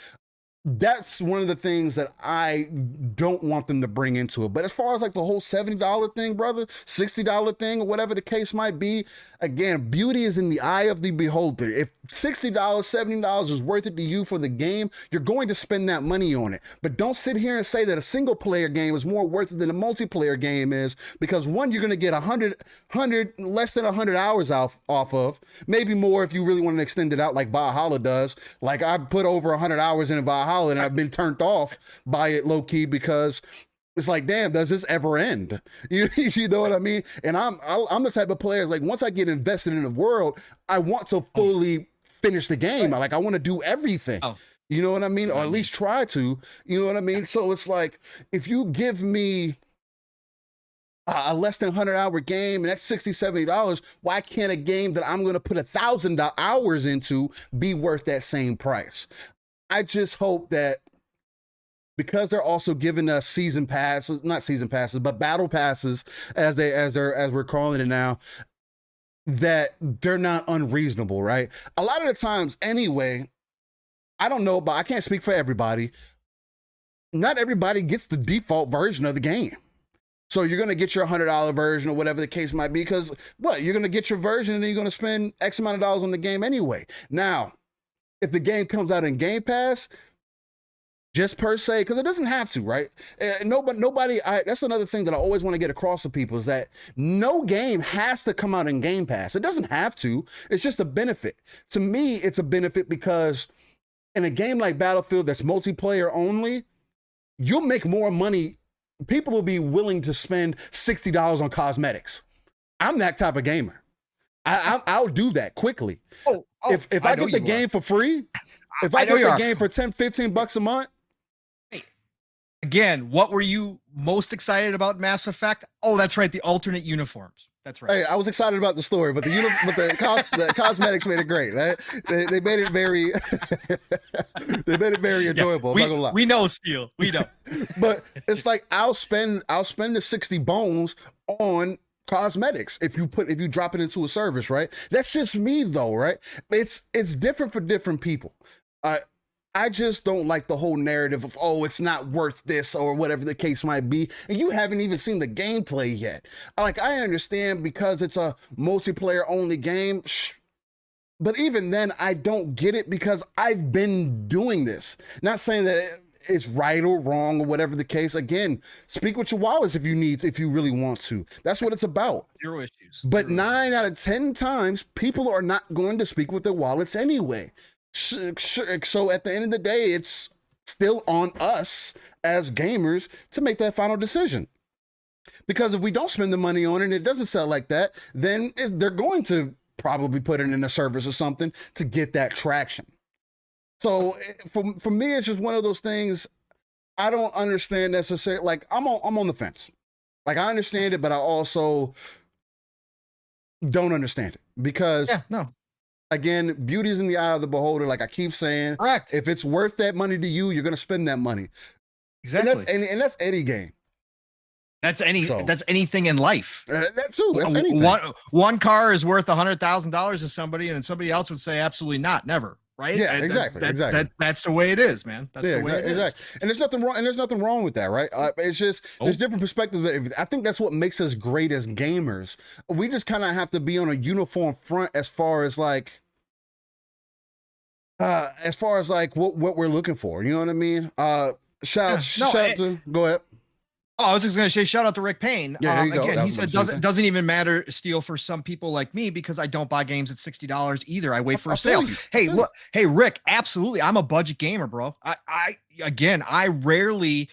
That's one of the things that I don't want them to bring into it. But as far as like the whole $70 thing, brother, $60 thing, or whatever the case might be, again, beauty is in the eye of the beholder. If $60, $70 is worth it to you for the game, you're going to spend that money on it. But don't sit here and say that a single player game is more worth it than a multiplayer game is, because one, you're going to get less than 100 hours off of, maybe more if you really want to extend it out like Valhalla does. Like I've put over 100 hours in Valhalla, and I've been turned off by it low key because it's like, damn, does this ever end? You know what I mean? And I'm the type of player, like once I get invested in the world, I want to fully finish the game. I want to do everything. You know what I mean? Or at least try to, you know what I mean? So it's like, if you give me a less than 100-hour game and that's $60, $70, why can't a game that I'm going to put 1,000 hours into be worth that same price? I just hope that because they're also giving us season passes, not season passes, but battle passes as we're calling it now, that they're not unreasonable, right? A lot of the times anyway, I don't know, but I can't speak for everybody. Not everybody gets the default version of the game. So you're going to get your $100 version or whatever the case might be, because you're going to get your version and then you're going to spend X amount of dollars on the game anyway. Now, if the game comes out in Game Pass, just per se, because it doesn't have to, right? Nobody. That's another thing that I always want to get across to people, is that no game has to come out in Game Pass. It doesn't have to. It's just a benefit. To me, it's a benefit because in a game like Battlefield that's multiplayer only, you'll make more money. People will be willing to spend $60 on cosmetics. I'm that type of gamer. I'll do that quickly. If I get the game for free, if I get the game for $10, $15 a month. Again, what were you most excited about Mass Effect? Oh, that's right, the alternate uniforms. That's right. Hey, I was excited about the story, but the cosmetics made it great. Right? They made it very enjoyable. I'm not gonna lie. We know, Steel. We know. But it's like I'll spend the 60 bones on cosmetics if you drop it into a service, right? That's just me though, right? It's different for different people. I just don't like the whole narrative of, oh, it's not worth this or whatever the case might be. And you haven't even seen the gameplay yet. Like, I understand because it's a multiplayer only game. But even then, I don't get it because I've been doing this. Not saying that it's right or wrong or whatever the case. Again, speak with your wallets if you really want to. That's what it's about. Zero issues. But 9 out of 10 times, people are not going to speak with their wallets anyway. So at the end of the day, it's still on us as gamers to make that final decision. Because if we don't spend the money on it and it doesn't sell like that, then they're going to probably put it in a service or something to get that traction. So for me, it's just one of those things I don't understand necessarily. Like, I'm on the fence. Like, I understand it, but I also don't understand it because again, beauty is in the eye of the beholder. Like I keep saying, correct. If it's worth that money to you, you're going to spend that money. Exactly. And that's any game. That's anything in life. That too. That's anything. One car is worth $100,000 to somebody, and somebody else would say absolutely not, never. Right? Yeah, exactly. That's the way it is, man. That's the way it is. And there's nothing wrong. And there's nothing wrong with that, right? It's just there's different perspectives. I think that's what makes us great as gamers. We just kind of have to be on a uniform front as far as like what we're looking for. You know what I mean? Shout out to go ahead. Oh, I was just going to say, shout out to Rick Payne. Yeah, again, he said doesn't even matter, Steel, for some people like me because I don't buy games at $60 either. I wait for a sale. Hey, look, hey, Rick, absolutely. I'm a budget gamer, bro. I rarely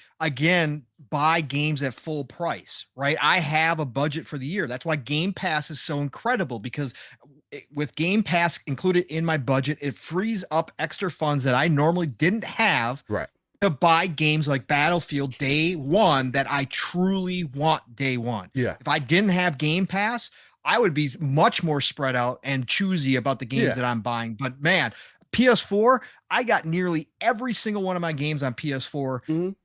buy games at full price, right? I have a budget for the year. That's why Game Pass is so incredible because with Game Pass included in my budget, it frees up extra funds that I normally didn't have. Right. To buy games like Battlefield day one that I truly want day one. Yeah. If I didn't have Game Pass, I would be much more spread out and choosy about the games that I'm buying. But man, PS4, I got nearly every single one of my games on PS4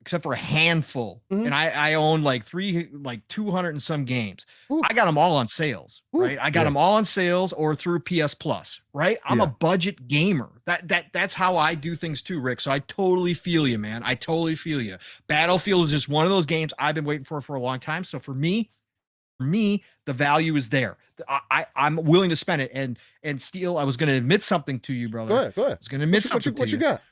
except for a handful. And I own like 200 and some games. I got them all on sales, right? I got them all on sales or through PS Plus, right? I'm a budget gamer. That's how I do things too, Rick. So I totally feel you, man. I totally feel you. Battlefield is just one of those games I've been waiting for a long time. So for me, the value is there. I'm willing to spend it. And Steel, I was going to admit something to you, brother. Go ahead. I was going to admit something to you. What you got?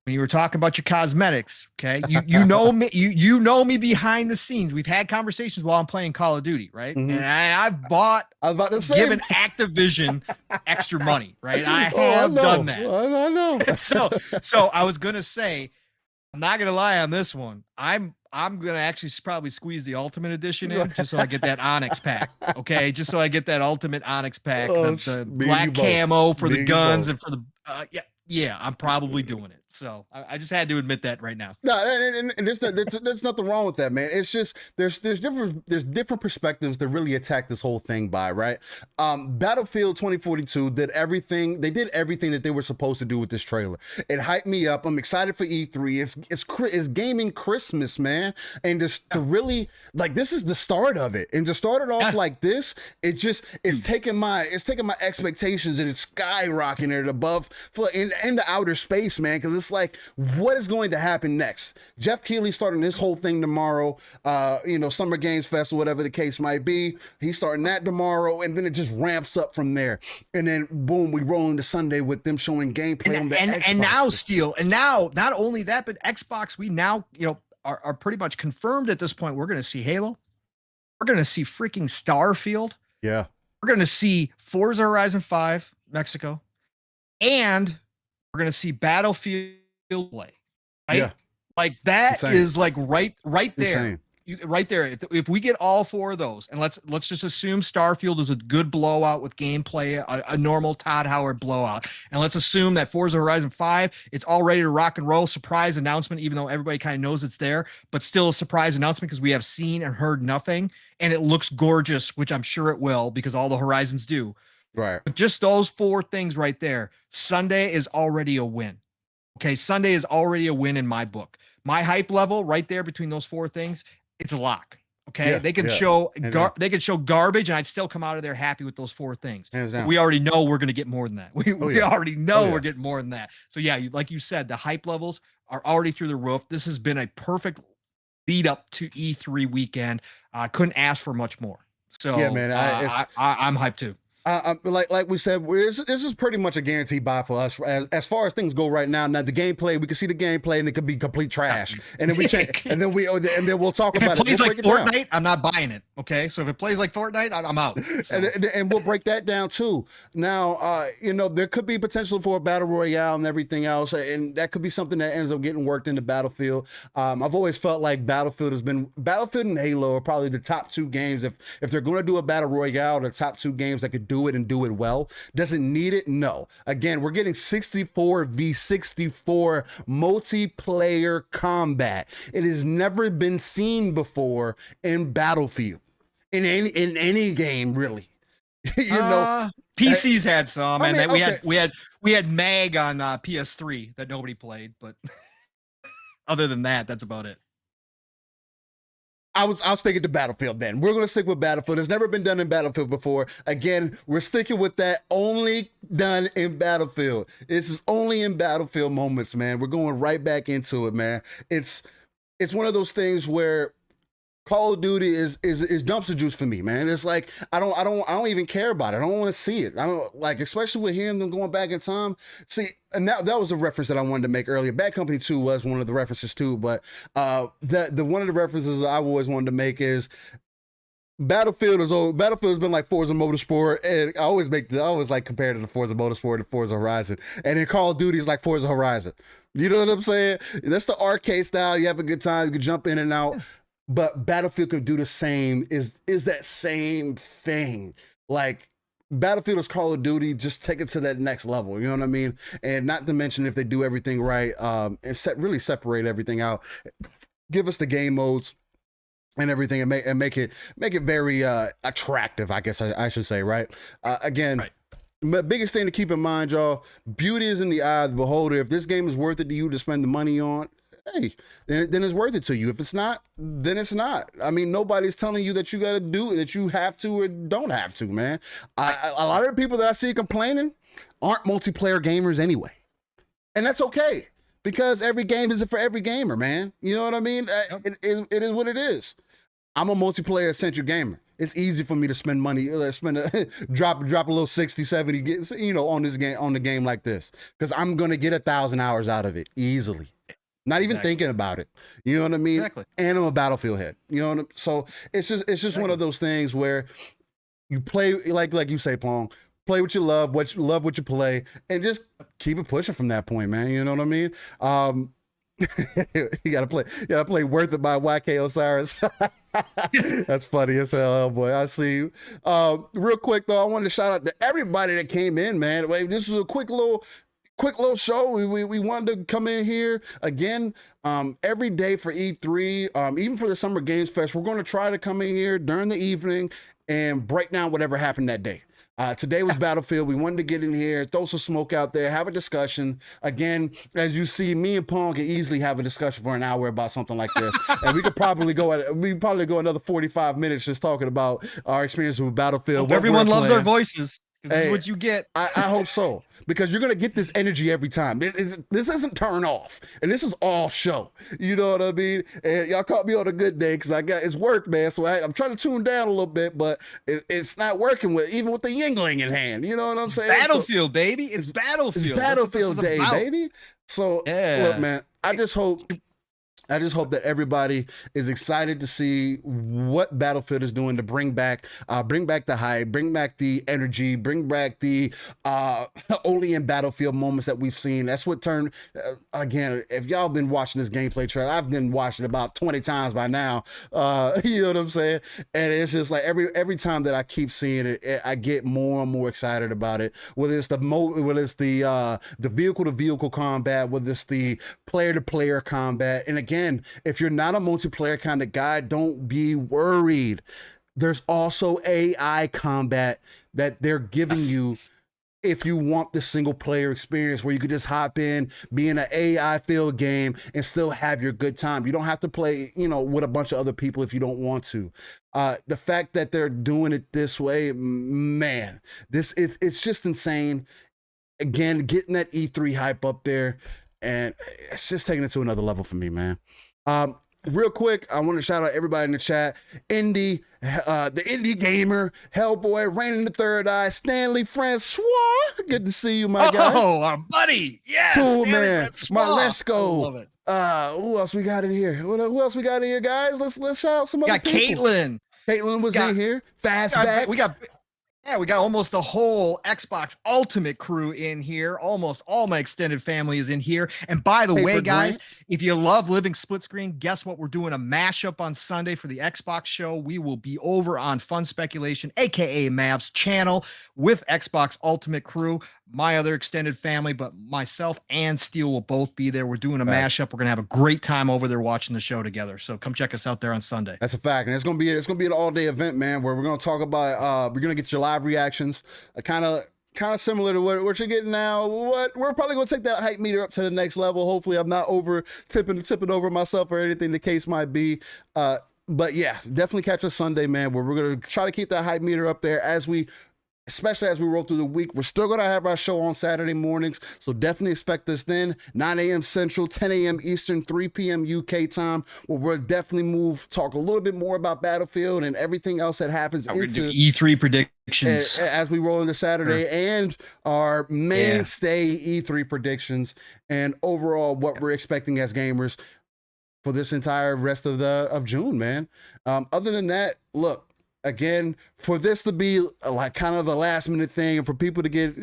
When you were talking about your cosmetics, okay, you know me, you know me behind the scenes. We've had conversations while I'm playing Call of Duty, right? And I've bought, given Activision extra money, right? I have done that. I know. So I was gonna say, I'm not gonna lie on this one. I'm gonna actually probably squeeze the Ultimate Edition in just so I get that Onyx pack, okay? Just so I get that Ultimate Onyx pack, the black camo for the guns and for the yeah, I'm probably doing it. So I just had to admit that right now. No, and there's nothing wrong with that, man. It's just there's different perspectives to really attack this whole thing by, right? Battlefield 2042 did everything. They did everything that they were supposed to do with this trailer. It hyped me up. I'm excited for E3. It's gaming Christmas, man. And just to really like this is the start of it. And to start it off like this, it's taking my expectations and it's skyrocketing it above into outer space, man. Because it's like, what is going to happen next? Jeff Keighley starting this whole thing tomorrow. Summer Games Fest or whatever the case might be. He's starting that tomorrow, and then it just ramps up from there. And then boom, we roll into Sunday with them showing gameplay on the Xbox. And now, Steel, and now not only that, but Xbox, we now are pretty much confirmed at this point. We're going to see Halo. We're going to see freaking Starfield. Yeah. We're going to see Forza Horizon 5, Mexico. And we're going to see Battlefield play, right? Yeah. Like that is like right there. Right there. If we get all four of those, and let's just assume Starfield is a good blowout with gameplay, a normal Todd Howard blowout, and let's assume that Forza Horizon 5, it's all ready to rock and roll. Surprise announcement, even though everybody kind of knows it's there, but still a surprise announcement because we have seen and heard nothing, and it looks gorgeous, which I'm sure it will because all the Horizons do. Right. But just those four things right there. Sunday is already a win. Okay. Sunday is already a win in my book. My hype level right there between those four things, it's a lock. Okay, Yeah, they can yeah. show Hands down. they can show garbage, and I'd still come out of there happy with those 4 things. Hands But down. we already know we're going to get more than that. We Yeah. already know yeah. we're getting more than that. So yeah, like you said, the hype levels are already through the roof. This has been a perfect lead up to E3 weekend. Couldn't ask for much more. So Yeah, man. I'm hyped too. Like we said, this is pretty much a guaranteed buy for us as far as things go right now. Now the gameplay, we can see the gameplay, and it could be complete trash. And then we change, and then we'll talk if about it. Plays we'll like Fortnite, I'm not buying it. Okay, so if it plays like Fortnite, I'm out. So. And we'll break that down too. Now, there could be potential for a battle royale and everything else, and that could be something that ends up getting worked into Battlefield. I've always felt like Battlefield and Halo are probably the top 2 games. If they're going to do a battle royale, the top 2 games that could do it and do it well. Does it need it? No. Again, we're getting 64 v 64 multiplayer combat. It has never been seen before in Battlefield, in any game, really. PCs had some, we had Mag on PS3 that nobody played, but other than that, that's about it. I'll stick it to Battlefield then. We're going to stick with Battlefield. It's never been done in Battlefield before. Again, we're sticking with that. Only done in Battlefield. This is only in Battlefield moments, man. We're going right back into it, man. It's one of those things where Call of Duty is dumpster juice for me, man. It's like I don't even care about it. I don't want to see it. I don't like, especially with hearing them going back in time. See, and that was a reference that I wanted to make earlier. Bad Company 2 was one of the references too, but the one of the references I always wanted to make is Battlefield is old. Battlefield's been like Forza Motorsport, and I always like compare it to Forza Motorsport and Forza Horizon, and then Call of Duty is like Forza Horizon. You know what I'm saying? That's the arcade style. You have a good time. You can jump in and out. But Battlefield can do the same, is that same thing. Like Battlefield is Call of Duty, just take it to that next level. You know what I mean? And not to mention if they do everything right, and really separate everything out, give us the game modes and everything, and make it very attractive, I guess I should say, right? Again. Right. My biggest thing to keep in mind, y'all, beauty is in the eye of the beholder. If this game is worth it to you to spend the money on, hey, then it's worth it to you. If it's not, then it's not. I mean, nobody's telling you that you got to do it, that you have to or don't have to, man. A lot of the people that I see complaining aren't multiplayer gamers anyway. And that's okay, because every game isn't for every gamer, man. You know what I mean? Yep. It is what it is. I'm a multiplayer-centric gamer. It's easy for me to spend money, drop a little 60, 70, on the game like this, because I'm going to get 1,000 hours out of it easily. Not even thinking about it. You know what I mean? Exactly. And I'm a Battlefield head. You know what I mean? So it's just one of those things where you play, like you say, Pong, play what you love, what you play, and just keep it pushing from that point, man. You know what I mean? you gotta play Worth It by YK Osiris. That's funny as hell, boy. I see you. Real quick though, I wanted to shout out to everybody that came in, man. Wait, this is a quick little show. We wanted to come in here again every day for E3, even for the Summer Games Fest. We're going to try to come in here during the evening and break down whatever happened that day. Today was Battlefield. We wanted to get in here, throw some smoke out there, have a discussion. Again, as you see, me and Pong can easily have a discussion for an hour about something like this. And we could probably go another 45 minutes just talking about our experience with Battlefield. Everyone loves our voices. This is what you get. I hope so, because you're going to get this energy every time. This isn't turn off, and this is all show. You know what I mean? And y'all caught me on a good day because it's work, man. So I'm trying to tune down a little bit, but it's not working even with the Yingling in hand. You know what I'm saying? Battlefield, baby. It's Battlefield. It's Battlefield Day, baby. So look, man, I just hope that everybody is excited to see what Battlefield is doing to bring back the hype, bring back the energy, bring back the only in Battlefield moments that we've seen. That's what turned, again, if y'all been watching this gameplay trailer, I've been watching it about 20 times by now. You know what I'm saying? And it's just like every time that I keep seeing it, I get more and more excited about it. Whether it's the vehicle to vehicle combat, whether it's the player to player combat, and again, if you're not a multiplayer kind of guy, don't be worried. There's also AI combat that they're giving you if you want the single player experience where you could just hop in, be in an AI filled game and still have your good time. You don't have to play, with a bunch of other people if you don't want to. The fact that they're doing it this way, man, it's just insane. Again, getting that E3 hype up there, and it's just taking it to another level for me, man. Real quick, I want to shout out everybody in the chat. Indy, the Indie Gamer, Hellboy, Rain in the Third Eye, Stanley Francois. Good to see you, my guy. Oh, our buddy. Yes. Tool Man, my Let's Go. Love it. Who else we got in here? Who else we got in here, guys? Let's shout out some other people. Caitlin. Caitlin was in here. Fastback. We got almost the whole Xbox Ultimate crew in here. Almost all my extended family is in here. And by the way, guys, if you love Living Split Screen, guess what? We're doing a mashup on Sunday for the Xbox show. We will be over on Fun Speculation, aka Mav's channel, with Xbox Ultimate crew, my other extended family, but myself and Steel will both be there. We're doing a mashup. We're gonna have a great time over there watching the show together. So come check us out there on Sunday. That's a fact, and it's gonna be an all-day event, man. Where we're gonna talk about we're gonna get your live reactions, kind of similar to what you're getting now. We're probably gonna take that hype meter up to the next level. Hopefully, I'm not tipping over myself or anything the case might be. But yeah, definitely catch us Sunday, man. Where we're gonna try to keep that hype meter up there especially as we roll through the week. We're still going to have our show on Saturday mornings, so definitely expect us then. 9 a.m. Central, 10 a.m. Eastern, 3 p.m. UK time, where we'll definitely talk a little bit more about Battlefield and everything else that happens into E3 predictions as we roll into Saturday, and our mainstay E3 predictions and overall what we're expecting as gamers for this entire rest of June, man. Other than that, look, again, for this to be like kind of a last minute thing and for people to get,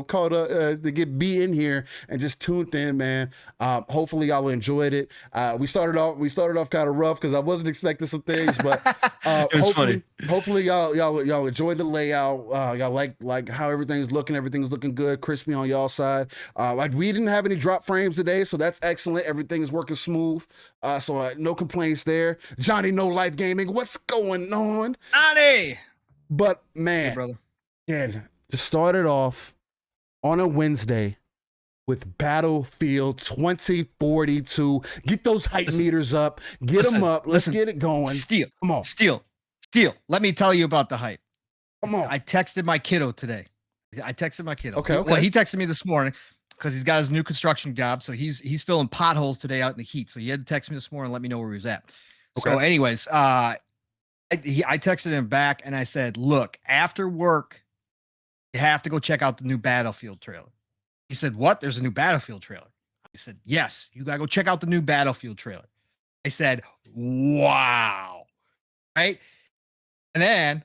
caught up, to get in here and just tuned in, man. Hopefully y'all enjoyed it. We started off kind of rough because I wasn't expecting some things, but hopefully y'all enjoyed the layout. Y'all like how everything's looking good, crispy on y'all side. We didn't have any drop frames today, so that's excellent. Everything is working smooth. So no complaints there. Johnny No Life Gaming, what's going on? Johnny! But man, hey, brother. Yeah, to start it off on a Wednesday with Battlefield 2042, get those hype meters up, get them up. Let's get it going. Steel, come on, Steel. Let me tell you about the hype. Come on. I texted my kiddo today. Okay. Well, he texted me this morning because he's got his new construction job, so he's filling potholes today out in the heat. So he had to text me this morning and let me know where he was at. Okay. So, anyways, I texted him back and I said, look, after work, you have to go check out the new Battlefield trailer. He said, what? There's a new Battlefield trailer. I said, yes, you got to go check out the new Battlefield trailer. I said, wow. Right. And then,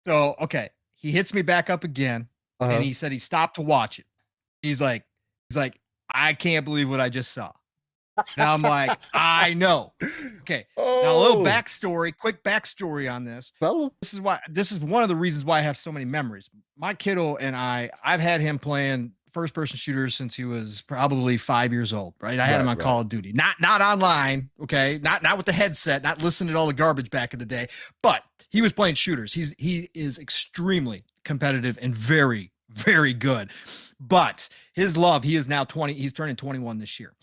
okay, he hits me back up again and he said he stopped to watch it. He's like, I can't believe what I just saw. And I'm like, I know. Okay. Now a little quick backstory on this. This is one of the reasons why I have so many memories. My kiddo and I've had him playing first person shooters since he was probably 5 years old, right? I had him on Call of Duty, not online. Okay. Not with the headset, not listening to all the garbage back in the day, but he was playing shooters. He is extremely competitive and very, very good, but his love, he is now 20. He's turning 21 this year.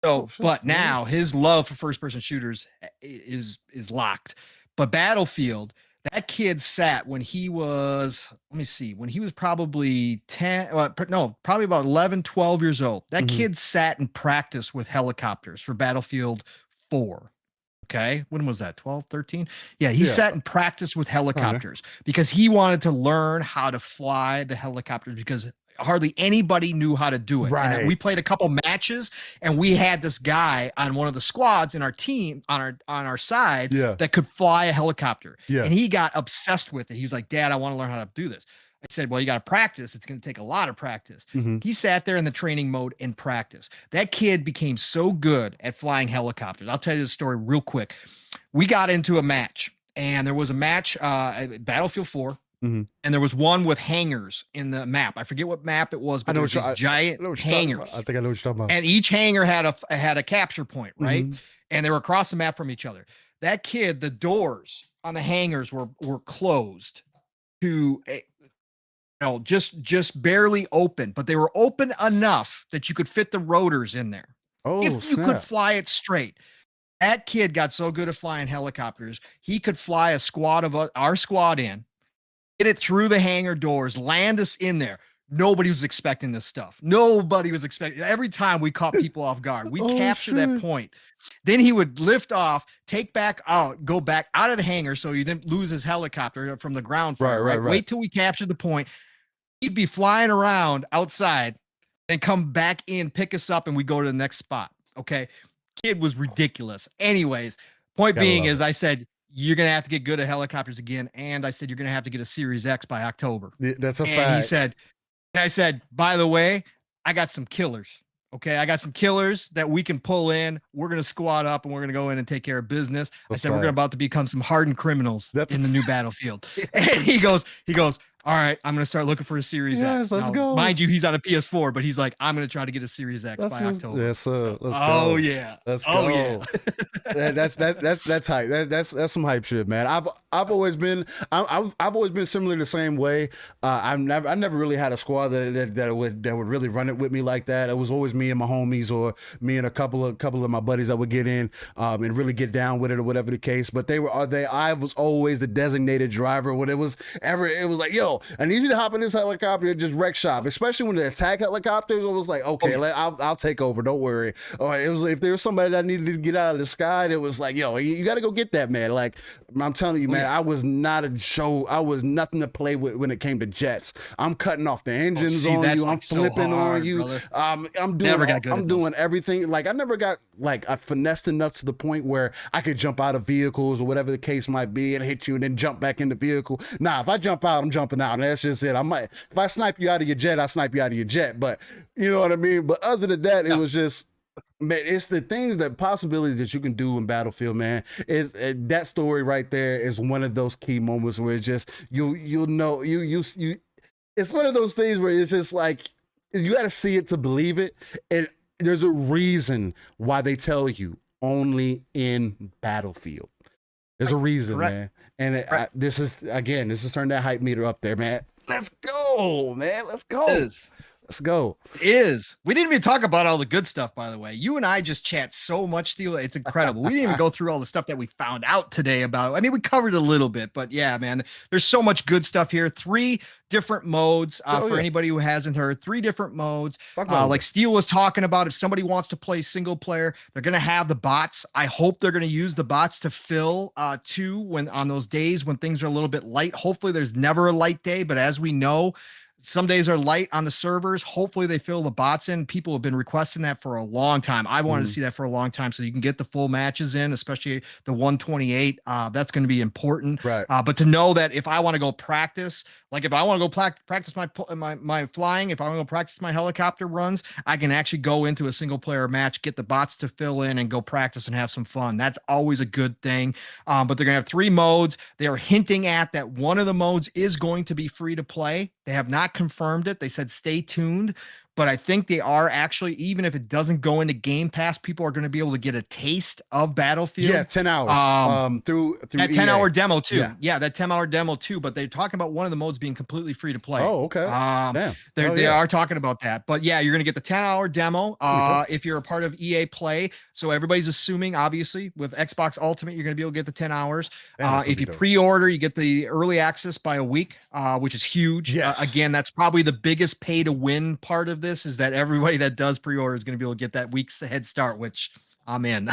So, but now his love for first-person shooters is locked. But Battlefield, that kid sat when he was, when he was probably probably about 11, 12 years old. That kid sat and practiced with helicopters for Battlefield 4. Okay. When was that? 12, 13? Yeah. He sat and practiced with helicopters because he wanted to learn how to fly the helicopters because hardly anybody knew how to do it. Right. And we played a couple matches and we had this guy on one of the squads in our team on our side that could fly a helicopter. Yeah. And he got obsessed with it. He was like, Dad, I want to learn how to do this. I said, well, you got to practice. It's going to take a lot of practice. He sat there in the training mode and practice. That kid became so good at flying helicopters. I'll tell you the story real quick. We got into a match and there was a match, Battlefield 4. And there was one with hangars in the map. I forget what map it was, but there was these giant hangars. I think I know what you're talking about. And each hangar had a capture point, right? And they were across the map from each other. That kid, the doors on the hangars were closed to know, just barely open, but they were open enough that you could fit the rotors in there. Oh, If you could snap. fly it straight. That kid got so good at flying helicopters, he could fly a squad of our squad in, get it through the hangar doors, land us in there. Nobody was expecting this stuff. Nobody was expecting. Every time we caught people off guard, we Oh, captured that shit. point. Then he would lift off, take back out, go back out of the hangar so he didn't lose his helicopter from the ground fire. Right. Wait till we captured the point. He'd be flying around outside and come back in, pick us up, and we go to the next spot. Okay. Kid was ridiculous. Anyways, point Gotta being love is it. I said, you're going to have to get good at helicopters again. And I said, you're going to have to get a Series X by October. Yeah, that's a And he fact. said, and I said, by the way, I got some killers. Okay. I got some killers that we can pull in. We're going to squad up and we're going to go in and take care of business. I That's said, we're fine. about to become some hardened criminals That's in the new battlefield. And he goes, all right, I'm going to start looking for a Series Yes, X. let's Now, go. Mind you, he's on a PS4, but he's like, I'm going to try to get a Series X by October. Yes, sir. Let's oh go. yeah. Let's Oh go. yeah. That's hype. That's some hype shit, man. I've always been similar the same way. I never really had a squad that would really run it with me like that. It was always me and my homies, or me and a couple of my buddies that would get in and really get down with it, or whatever the case. But I was always the designated driver. When it was like, yo, I need you to hop in this helicopter and just wreck shop. Especially when the attack helicopters, it was like, okay, I'll take over. Don't worry. Or it was, if there was somebody that needed to get out of the sky, it was like, yo, you got to go get that, man. Like, I'm telling you, man, I was not a show. I was nothing to play with when it came to jets. I'm cutting off the engines on you. I'm flipping on you. I'm doing everything. Like, I never got like I finessed enough to the point where I could jump out of vehicles or whatever the case might be and hit you and then jump back in the vehicle. Nah, if I jump out, I'm jumping out. And that's just it. If I snipe you out of your jet, I snipe you out of your jet. But you know what I mean? But other than that, it was just, man, it's the things, that possibilities that you can do in Battlefield, man. Is that story right there is one of those key moments where it's just you'll know you it's one of those things where it's just like you got to see it to believe it. And there's a reason why they tell you only in Battlefield. There's a reason, man. And this is turning that hype meter up there, man. Let's go, man. Let's go. Let's go. We didn't even talk about all the good stuff, by the way. You and I just chat so much, Steel. It's incredible. We didn't even go through all the stuff that we found out today about it. I mean, we covered a little bit, but yeah, man, there's so much good stuff here. 3 different modes for anybody who hasn't heard. 3 different modes. Like Steel was talking about, if somebody wants to play single player, they're going to have the bots. I hope they're going to use the bots to fill too when on those days when things are a little bit light. Hopefully there's never a light day, but as we know, some days are light on the servers. Hopefully they fill the bots in. People have been requesting that for a long time. I wanted to see that for a long time so you can get the full matches in, especially the 128. That's going to be important. Right. But to know that if I want to go practice, like if I want to go practice my flying, if I want to go practice my helicopter runs, I can actually go into a single player match, get the bots to fill in and go practice and have some fun. That's always a good thing. But they're going to have 3 modes. They are hinting at that one of the modes is going to be free to play. They have not confirmed it. They said stay tuned, but I think they are actually, even if it doesn't go into Game Pass, people are going to be able to get a taste of Battlefield. Yeah, 10 hours through that 10-hour demo too. Yeah, that 10-hour demo too. But they're talking about one of the modes being completely free to play. Oh, okay. They are talking about that. But yeah, you're going to get the 10-hour demo if you're a part of EA Play. So everybody's assuming, obviously, with Xbox Ultimate, you're going to be able to get the 10 hours. If you pre-order, you get the early access by a week, which is huge. Yes. Again, that's probably the biggest pay to win part of this, is that everybody that does pre-order is going to be able to get that week's head start, which I'm in.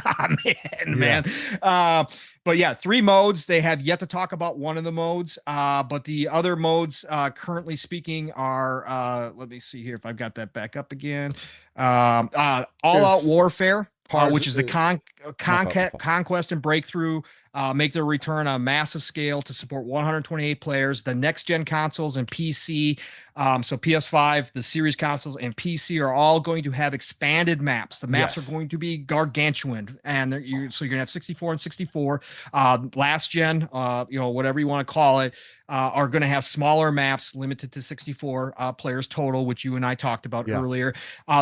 Man. But yeah, 3 modes. They have yet to talk about one of the modes. But the other modes, currently speaking, are let me see here if I've got that back up again. All Out Warfare, which is the conquest and breakthrough, make their return on a massive scale to support 128 players. The next gen consoles and PC, so PS5, the series consoles and PC are all going to have expanded maps. The maps are going to be gargantuan, and so you're gonna have 64 and 64. Last gen, whatever you want to call it, are going to have smaller maps, limited to 64 players total, which you and I talked about earlier.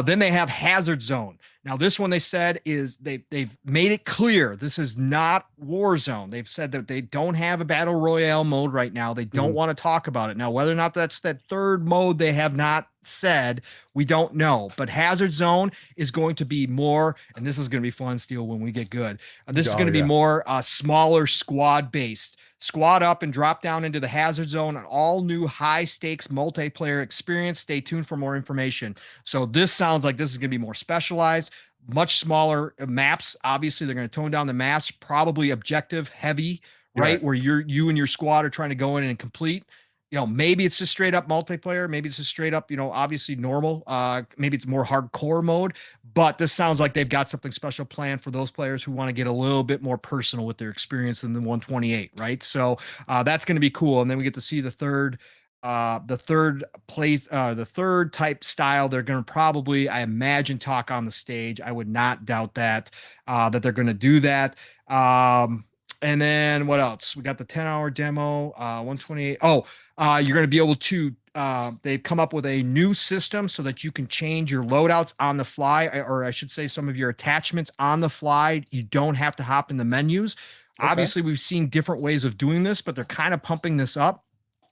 Then they have Hazard Zone. Now, this one they said is they've made it clear this is not Warzone. Warzone. They've said that they don't have a battle royale mode right now. They don't want to talk about it now. Whether or not that's that third mode, they have not said. We don't know. But Hazard Zone is going to be more, and this is going to be fun, Steel, when we get good. This is going to be more smaller squad based. Squad up and drop down into the Hazard Zone, an all new high stakes multiplayer experience. Stay tuned for more information. So this sounds like this is going to be more specialized, much smaller maps. Obviously, they're going to tone down the maps, probably objective heavy, right? Where you and your squad are trying to go in and complete. You know, maybe it's just straight up multiplayer. Maybe it's just straight up, you know, obviously normal. Maybe it's more hardcore mode, but this sounds like they've got something special planned for those players who want to get a little bit more personal with their experience than the 128, right? So that's going to be cool. And then we get to see the third type style. They're going to probably, I imagine, talk on the stage. I would not doubt that they're going to do that. And then what else? We got the 10-hour demo, 128. Oh, you're going to be able to, they've come up with a new system so that you can change your loadouts on the fly, or I should say some of your attachments on the fly. You don't have to hop in the menus. Obviously, we've seen different ways of doing this, but they're kind of pumping this up.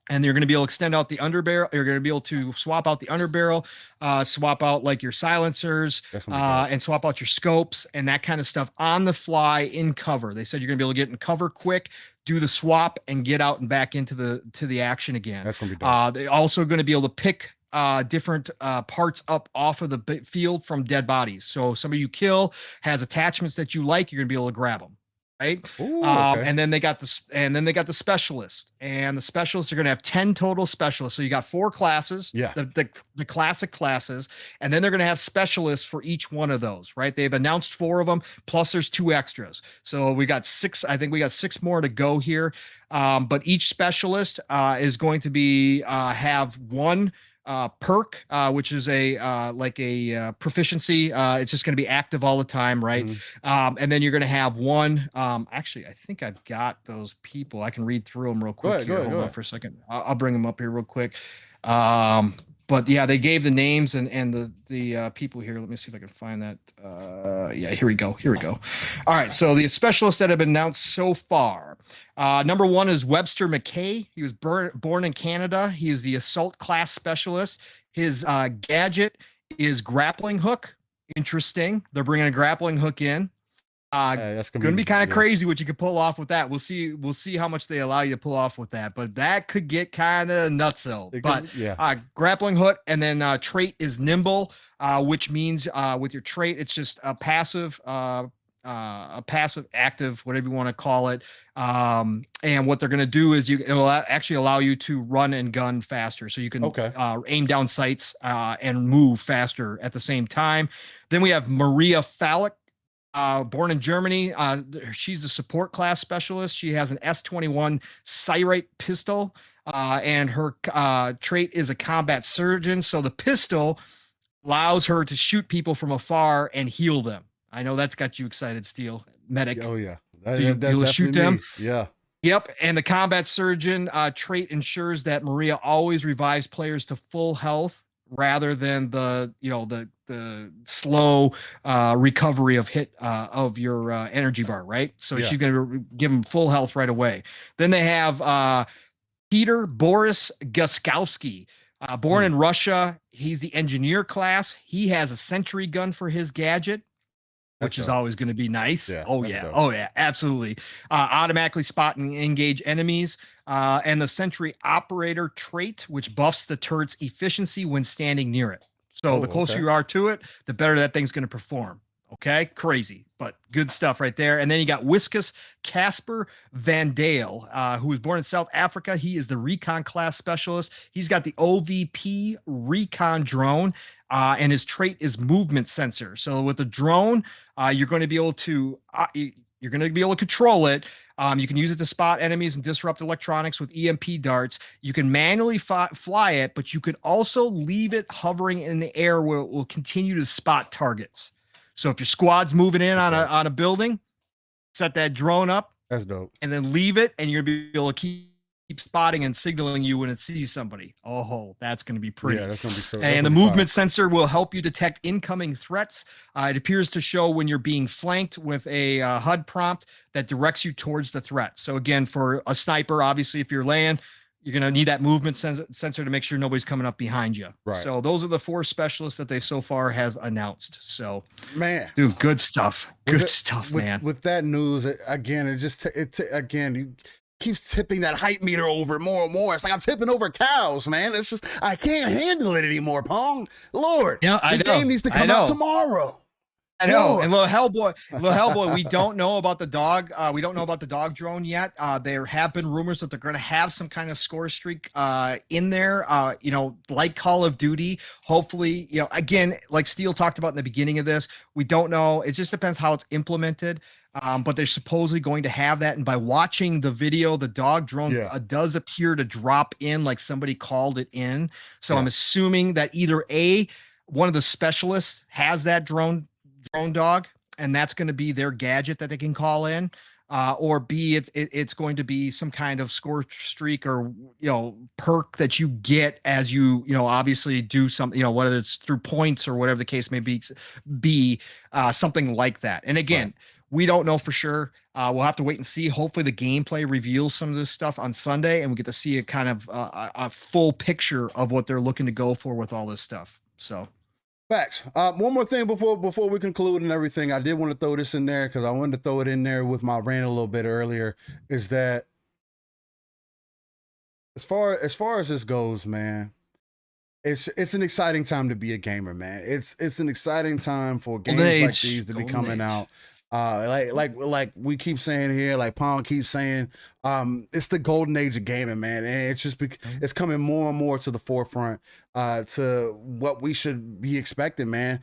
And you're going to be able to extend out the underbarrel. You're going to be able to swap out the underbarrel, swap out like your silencers, and swap out your scopes and that kind of stuff on the fly in cover. They said you're going to be able to get in cover quick, do the swap, and get out and back into the action again. That's going to be dope. They're also going to be able to pick different parts up off of the field from dead bodies. So somebody you kill has attachments that you like, you're going to be able to grab them. Right. Ooh, and then they got this, and then they got the specialist, and the specialists are going to have 10 total specialists. So you got 4 classes, the classic classes, and then they're going to have specialists for each one of those, right? They've announced 4 of them, plus there's 2 extras. So we got 6, I think we got 6 more to go here. But each specialist is going to be, have one perk, which is a like a proficiency. It's just going to be active all the time, right? And then you're going to have one. Actually, I think I've got those people. I can read through them real quick. Hold on for a second. I'll bring them up here real quick. But yeah, they gave the names and the people here. Let me see if I can find that. Yeah, here we go. All right, so the specialists that have been announced so far. Number 1 is Webster McKay. He was born in Canada. He is the assault class specialist. His gadget is grappling hook. Interesting. They're bringing a grappling hook in. That's gonna be kind of crazy what you could pull off with that. We'll see how much they allow you to pull off with that, but that could get kind of nutso. But grappling hook, and then trait is nimble, which means with your trait, it's just a passive active, whatever you want to call it. And what they're going to do is it will actually allow you to run and gun faster. So you can aim down sights and move faster at the same time. Then we have Maria Fallick. Born in Germany. She's the support class specialist. She has an S21 Cyrite pistol, and her trait is a combat surgeon. So the pistol allows her to shoot people from afar and heal them. I know that's got you excited, Steel. Medic. Oh yeah. You'll shoot them. Yeah. Yep. And the combat surgeon trait ensures that Maria always revives players to full health, rather than the slow recovery of hit of your energy bar, right? So she's going to give them full health right away. Then they have Peter Boris Guskowski, born in Russia. He's the engineer class. He has a sentry gun for his gadget, which is always going to be nice. Oh yeah, absolutely. Automatically spot and engage enemies. And the sentry operator trait, which buffs the turret's efficiency when standing near it. So the closer you are to it, the better that thing's going to perform. Okay, crazy, but good stuff right there. And then you got Whiskus Casper Van Dale, who was born in South Africa. He is the recon class specialist. He's got the OVP recon drone, and his trait is movement sensor. So with the drone, you're going to be able to control it. You can use it to spot enemies and disrupt electronics with EMP darts. You can manually fly it, but you can also leave it hovering in the air where it will continue to spot targets. So if your squad's moving in on a building, set that drone up. That's dope. And then leave it, and you're gonna be able to keep keep spotting and signaling you when it sees somebody. Oh, that's going to be pretty. Yeah, that's gonna be so. And the movement sensor will help you detect incoming threats. It appears to show when you're being flanked with a HUD prompt that directs you towards the threat. So again, for a sniper, obviously, if you're laying, you're going to need that movement sensor to make sure nobody's coming up behind you. Right. So those are the 4 specialists that they so far have announced. So, man, dude, good stuff. Good stuff, man. With that news, again, it just you keeps tipping that hype meter over more and more. It's like I'm tipping over cows, man. It's just I can't handle it anymore, Pong. Lord, yeah, this game needs to come out tomorrow. I know. And little Hellboy, we don't know about the dog. We don't know about the dog drone yet. There have been rumors that they're going to have some kind of score streak in there, like Call of Duty. Hopefully, again, like Steel talked about in the beginning of this, we don't know. It just depends how it's implemented. But they're supposedly going to have that. And by watching the video, the dog drone does appear to drop in like somebody called it in. So I'm assuming that either one of the specialists has that drone dog, and that's going to be their gadget that they can call in, or B, it's going to be some kind of score streak or perk that you get as you obviously do something, whether it's through points or whatever the case may be something like that. And again, we don't know for sure. We'll have to wait and see. Hopefully the gameplay reveals some of this stuff on Sunday, and we get to see a kind of a full picture of what they're looking to go for with all this stuff. So. Facts. One more thing before we conclude and everything, I did want to throw this in there because I wanted to throw it in there with my rant a little bit earlier. Is that as far as this goes, man, it's an exciting time to be a gamer, man. It's an exciting time for games like these to be coming out. Like we keep saying here, like Pong keeps saying, it's the golden age of gaming, man, and it's just it's coming more and more to the forefront to what we should be expecting, man.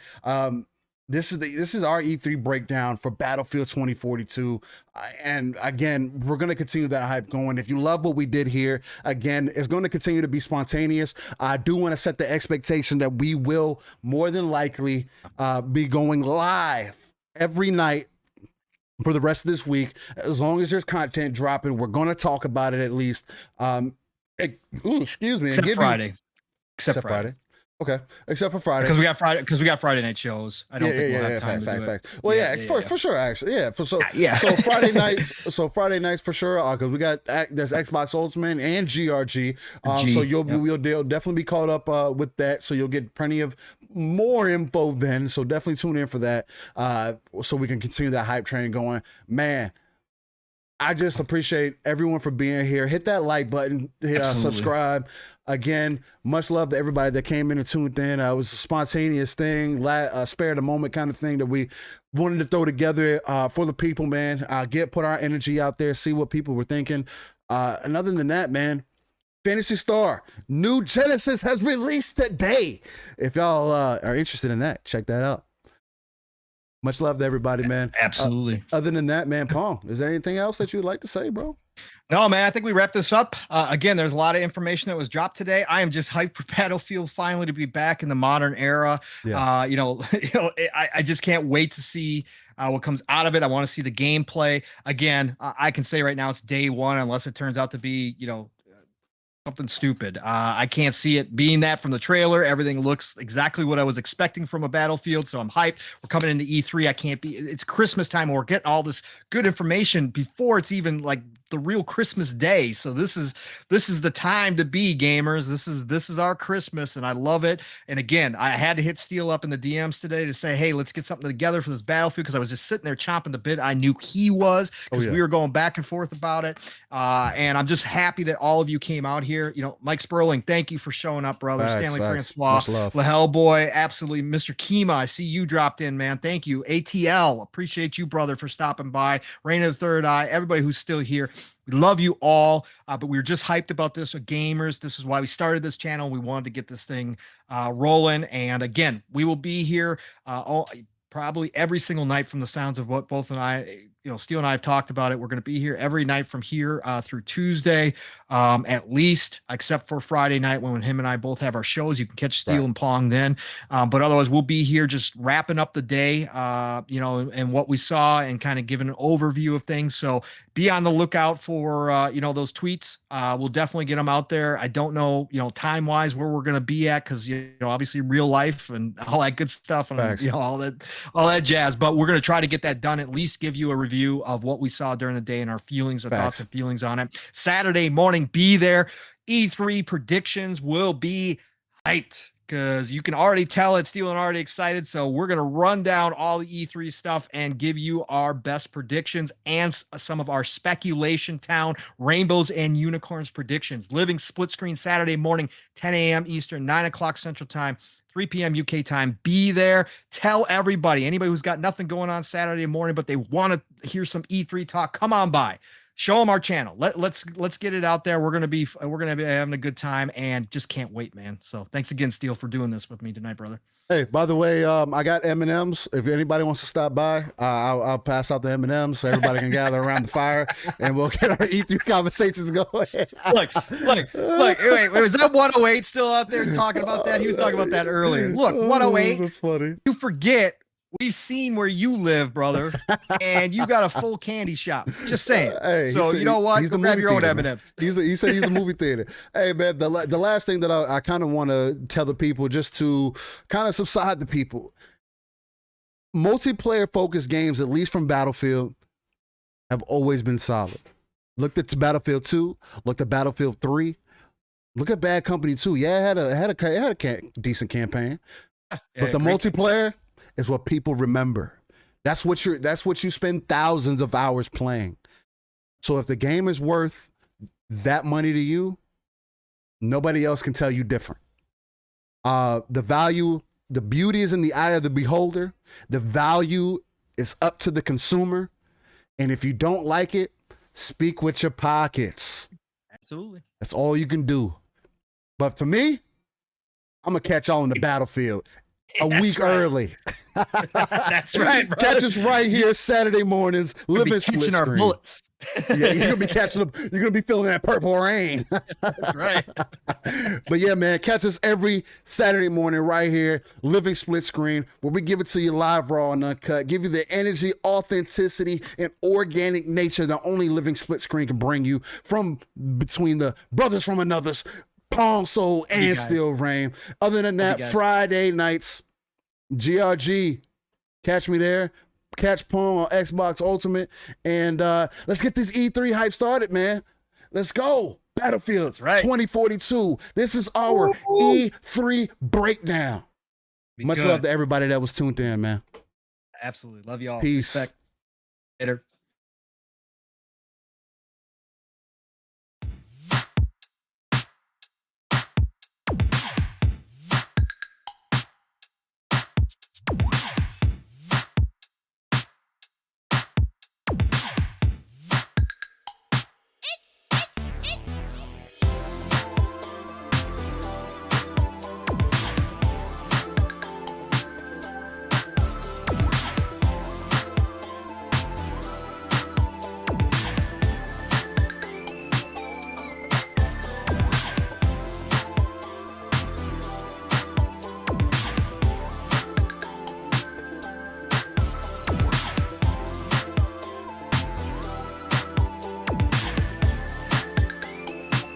This is our E3 breakdown for Battlefield 2042, and again, we're going to continue that hype going. If you love what we did here, again, it's going to continue to be spontaneous. I do want to set the expectation that we will more than likely be going live every night for the rest of this week. As long as there's content dropping, we're going to talk about it at least. Excuse me. Except Friday. Except Friday. Okay, except for Friday, because we got Friday night shows. I don't think we'll have time to do it. Well, for sure, actually, so Friday nights, for sure, because we got there's Xbox Ultimate and GRG, so we'll definitely be caught up with that. So you'll get plenty of more info then. So definitely tune in for that, so we can continue that hype train going, man. I just appreciate everyone for being here. Hit that like button, subscribe. Again, much love to everybody that came in and tuned in. It was a spontaneous thing, spare the moment kind of thing that we wanted to throw together for the people, man. Put our energy out there, see what people were thinking. And other than that, man, Phantasy Star New Genesis has released today. If y'all are interested in that, check that out. Much love to everybody, man. Absolutely. Other than that, man, Pong, is there anything else that you would like to say, bro? No, man, I think we wrap this up. Again, there's a lot of information that was dropped today. I am just hyped for Battlefield finally to be back in the modern era. Yeah. I just can't wait to see what comes out of it. I want to see the gameplay. Again, I can say right now it's day one, unless it turns out to be, something stupid. I can't see it being that from the trailer. Everything looks exactly what I was expecting from a Battlefield, so I'm hyped. We're coming into E3. It's Christmas time, and we're getting all this good information before it's even like the real Christmas day. So this is the time to be, gamers. This is our Christmas, and I love it. And again, I had to hit Steel up in the DMs today to say, hey, let's get something together for this Battlefield, because I was just sitting there chomping the bit. I knew he was, because we were going back and forth about it. And I'm just happy that all of you came out here. Mike Sperling, thank you for showing up, brother. Stanley Francois, Hellboy, absolutely. Mr. Kima, I see you dropped in, man. Thank you. ATL, appreciate you, brother, for stopping by. Rain of the Third Eye, everybody who's still here. We love you all, but we were just hyped about this with gamers. This is why we started this channel. We wanted to get this thing rolling. And again, we will be here probably every single night, from the sounds of what both and I Steele and I have talked about it. We're going to be here every night from here through Tuesday, at least, except for Friday night when him and I both have our shows. You can catch Steele and Pong then. But otherwise, we'll be here just wrapping up the day, and what we saw and kind of giving an overview of things. So be on the lookout for, those tweets. We'll definitely get them out there. I don't know, time wise where we're going to be at because, obviously real life and all that good stuff and, all that jazz. But we're going to try to get that done, at least give you a review of what we saw during the day and our feelings, our thoughts and feelings on it. Saturday morning, be there. E3 predictions will be hyped because you can already tell it's Steele and already excited. So we're going to run down all the E3 stuff and give you our best predictions and some of our speculation town rainbows and unicorns predictions. Living split screen Saturday morning, 10 a.m. Eastern, 9 o'clock Central Time, 3 p.m. UK time. Be there. Tell everybody, anybody who's got nothing going on Saturday morning, but they want to hear some E3 talk, come on by. Show them our channel. Let's get it out there. We're gonna be having a good time and just can't wait, man. So thanks again, Steele, for doing this with me tonight, brother. Hey, by the way, I got M&Ms. If anybody wants to stop by, I'll pass out the M&Ms so everybody can gather around the fire and we'll get our E3 conversations going. Look. Wait, was that 108 still out there talking about that? He was talking about that earlier. Look, 108. That's funny. You forget. We've seen where you live, brother, and you got a full candy shop. Just saying. Hey, so you know what? Go grab your own M&Ms. He said he's the movie theater. Hey, man, the last thing that I kind of want to tell the people, just to kind of subside the people, multiplayer-focused games, at least from Battlefield, have always been solid. Looked at Battlefield 2, looked at Battlefield 3, look at Bad Company 2. Yeah, it had a decent campaign, but the multiplayer is what people remember. That's what you spend thousands of hours playing. So if the game is worth that money to you, nobody else can tell you different. The beauty is in the eye of the beholder. The value is up to the consumer. And if you don't like it, speak with your pockets. Absolutely. That's all you can do. But for me, I'm going to catch y'all on the battlefield a week early. That's right, bro. Catch us right here Saturday mornings. Living split screen. Our bullets. Yeah, you're gonna be catching them. You're gonna be feeling that purple rain. That's right. But yeah, man, catch us every Saturday morning right here, Living Split Screen, where we give it to you live, raw, and uncut. Give you the energy, authenticity, and organic nature that only Living Split Screen can bring you from between the brothers from another's Pong Soul and Steel Rain. Other than that, Friday nights, GRG, catch me there. Catch Pong on Xbox Ultimate. And let's get this E3 hype started, man. Let's go. Battlefield 2042. This is our E3 breakdown. Much love to everybody that was tuned in, man. Absolutely. Love y'all. Peace. Respect. Later.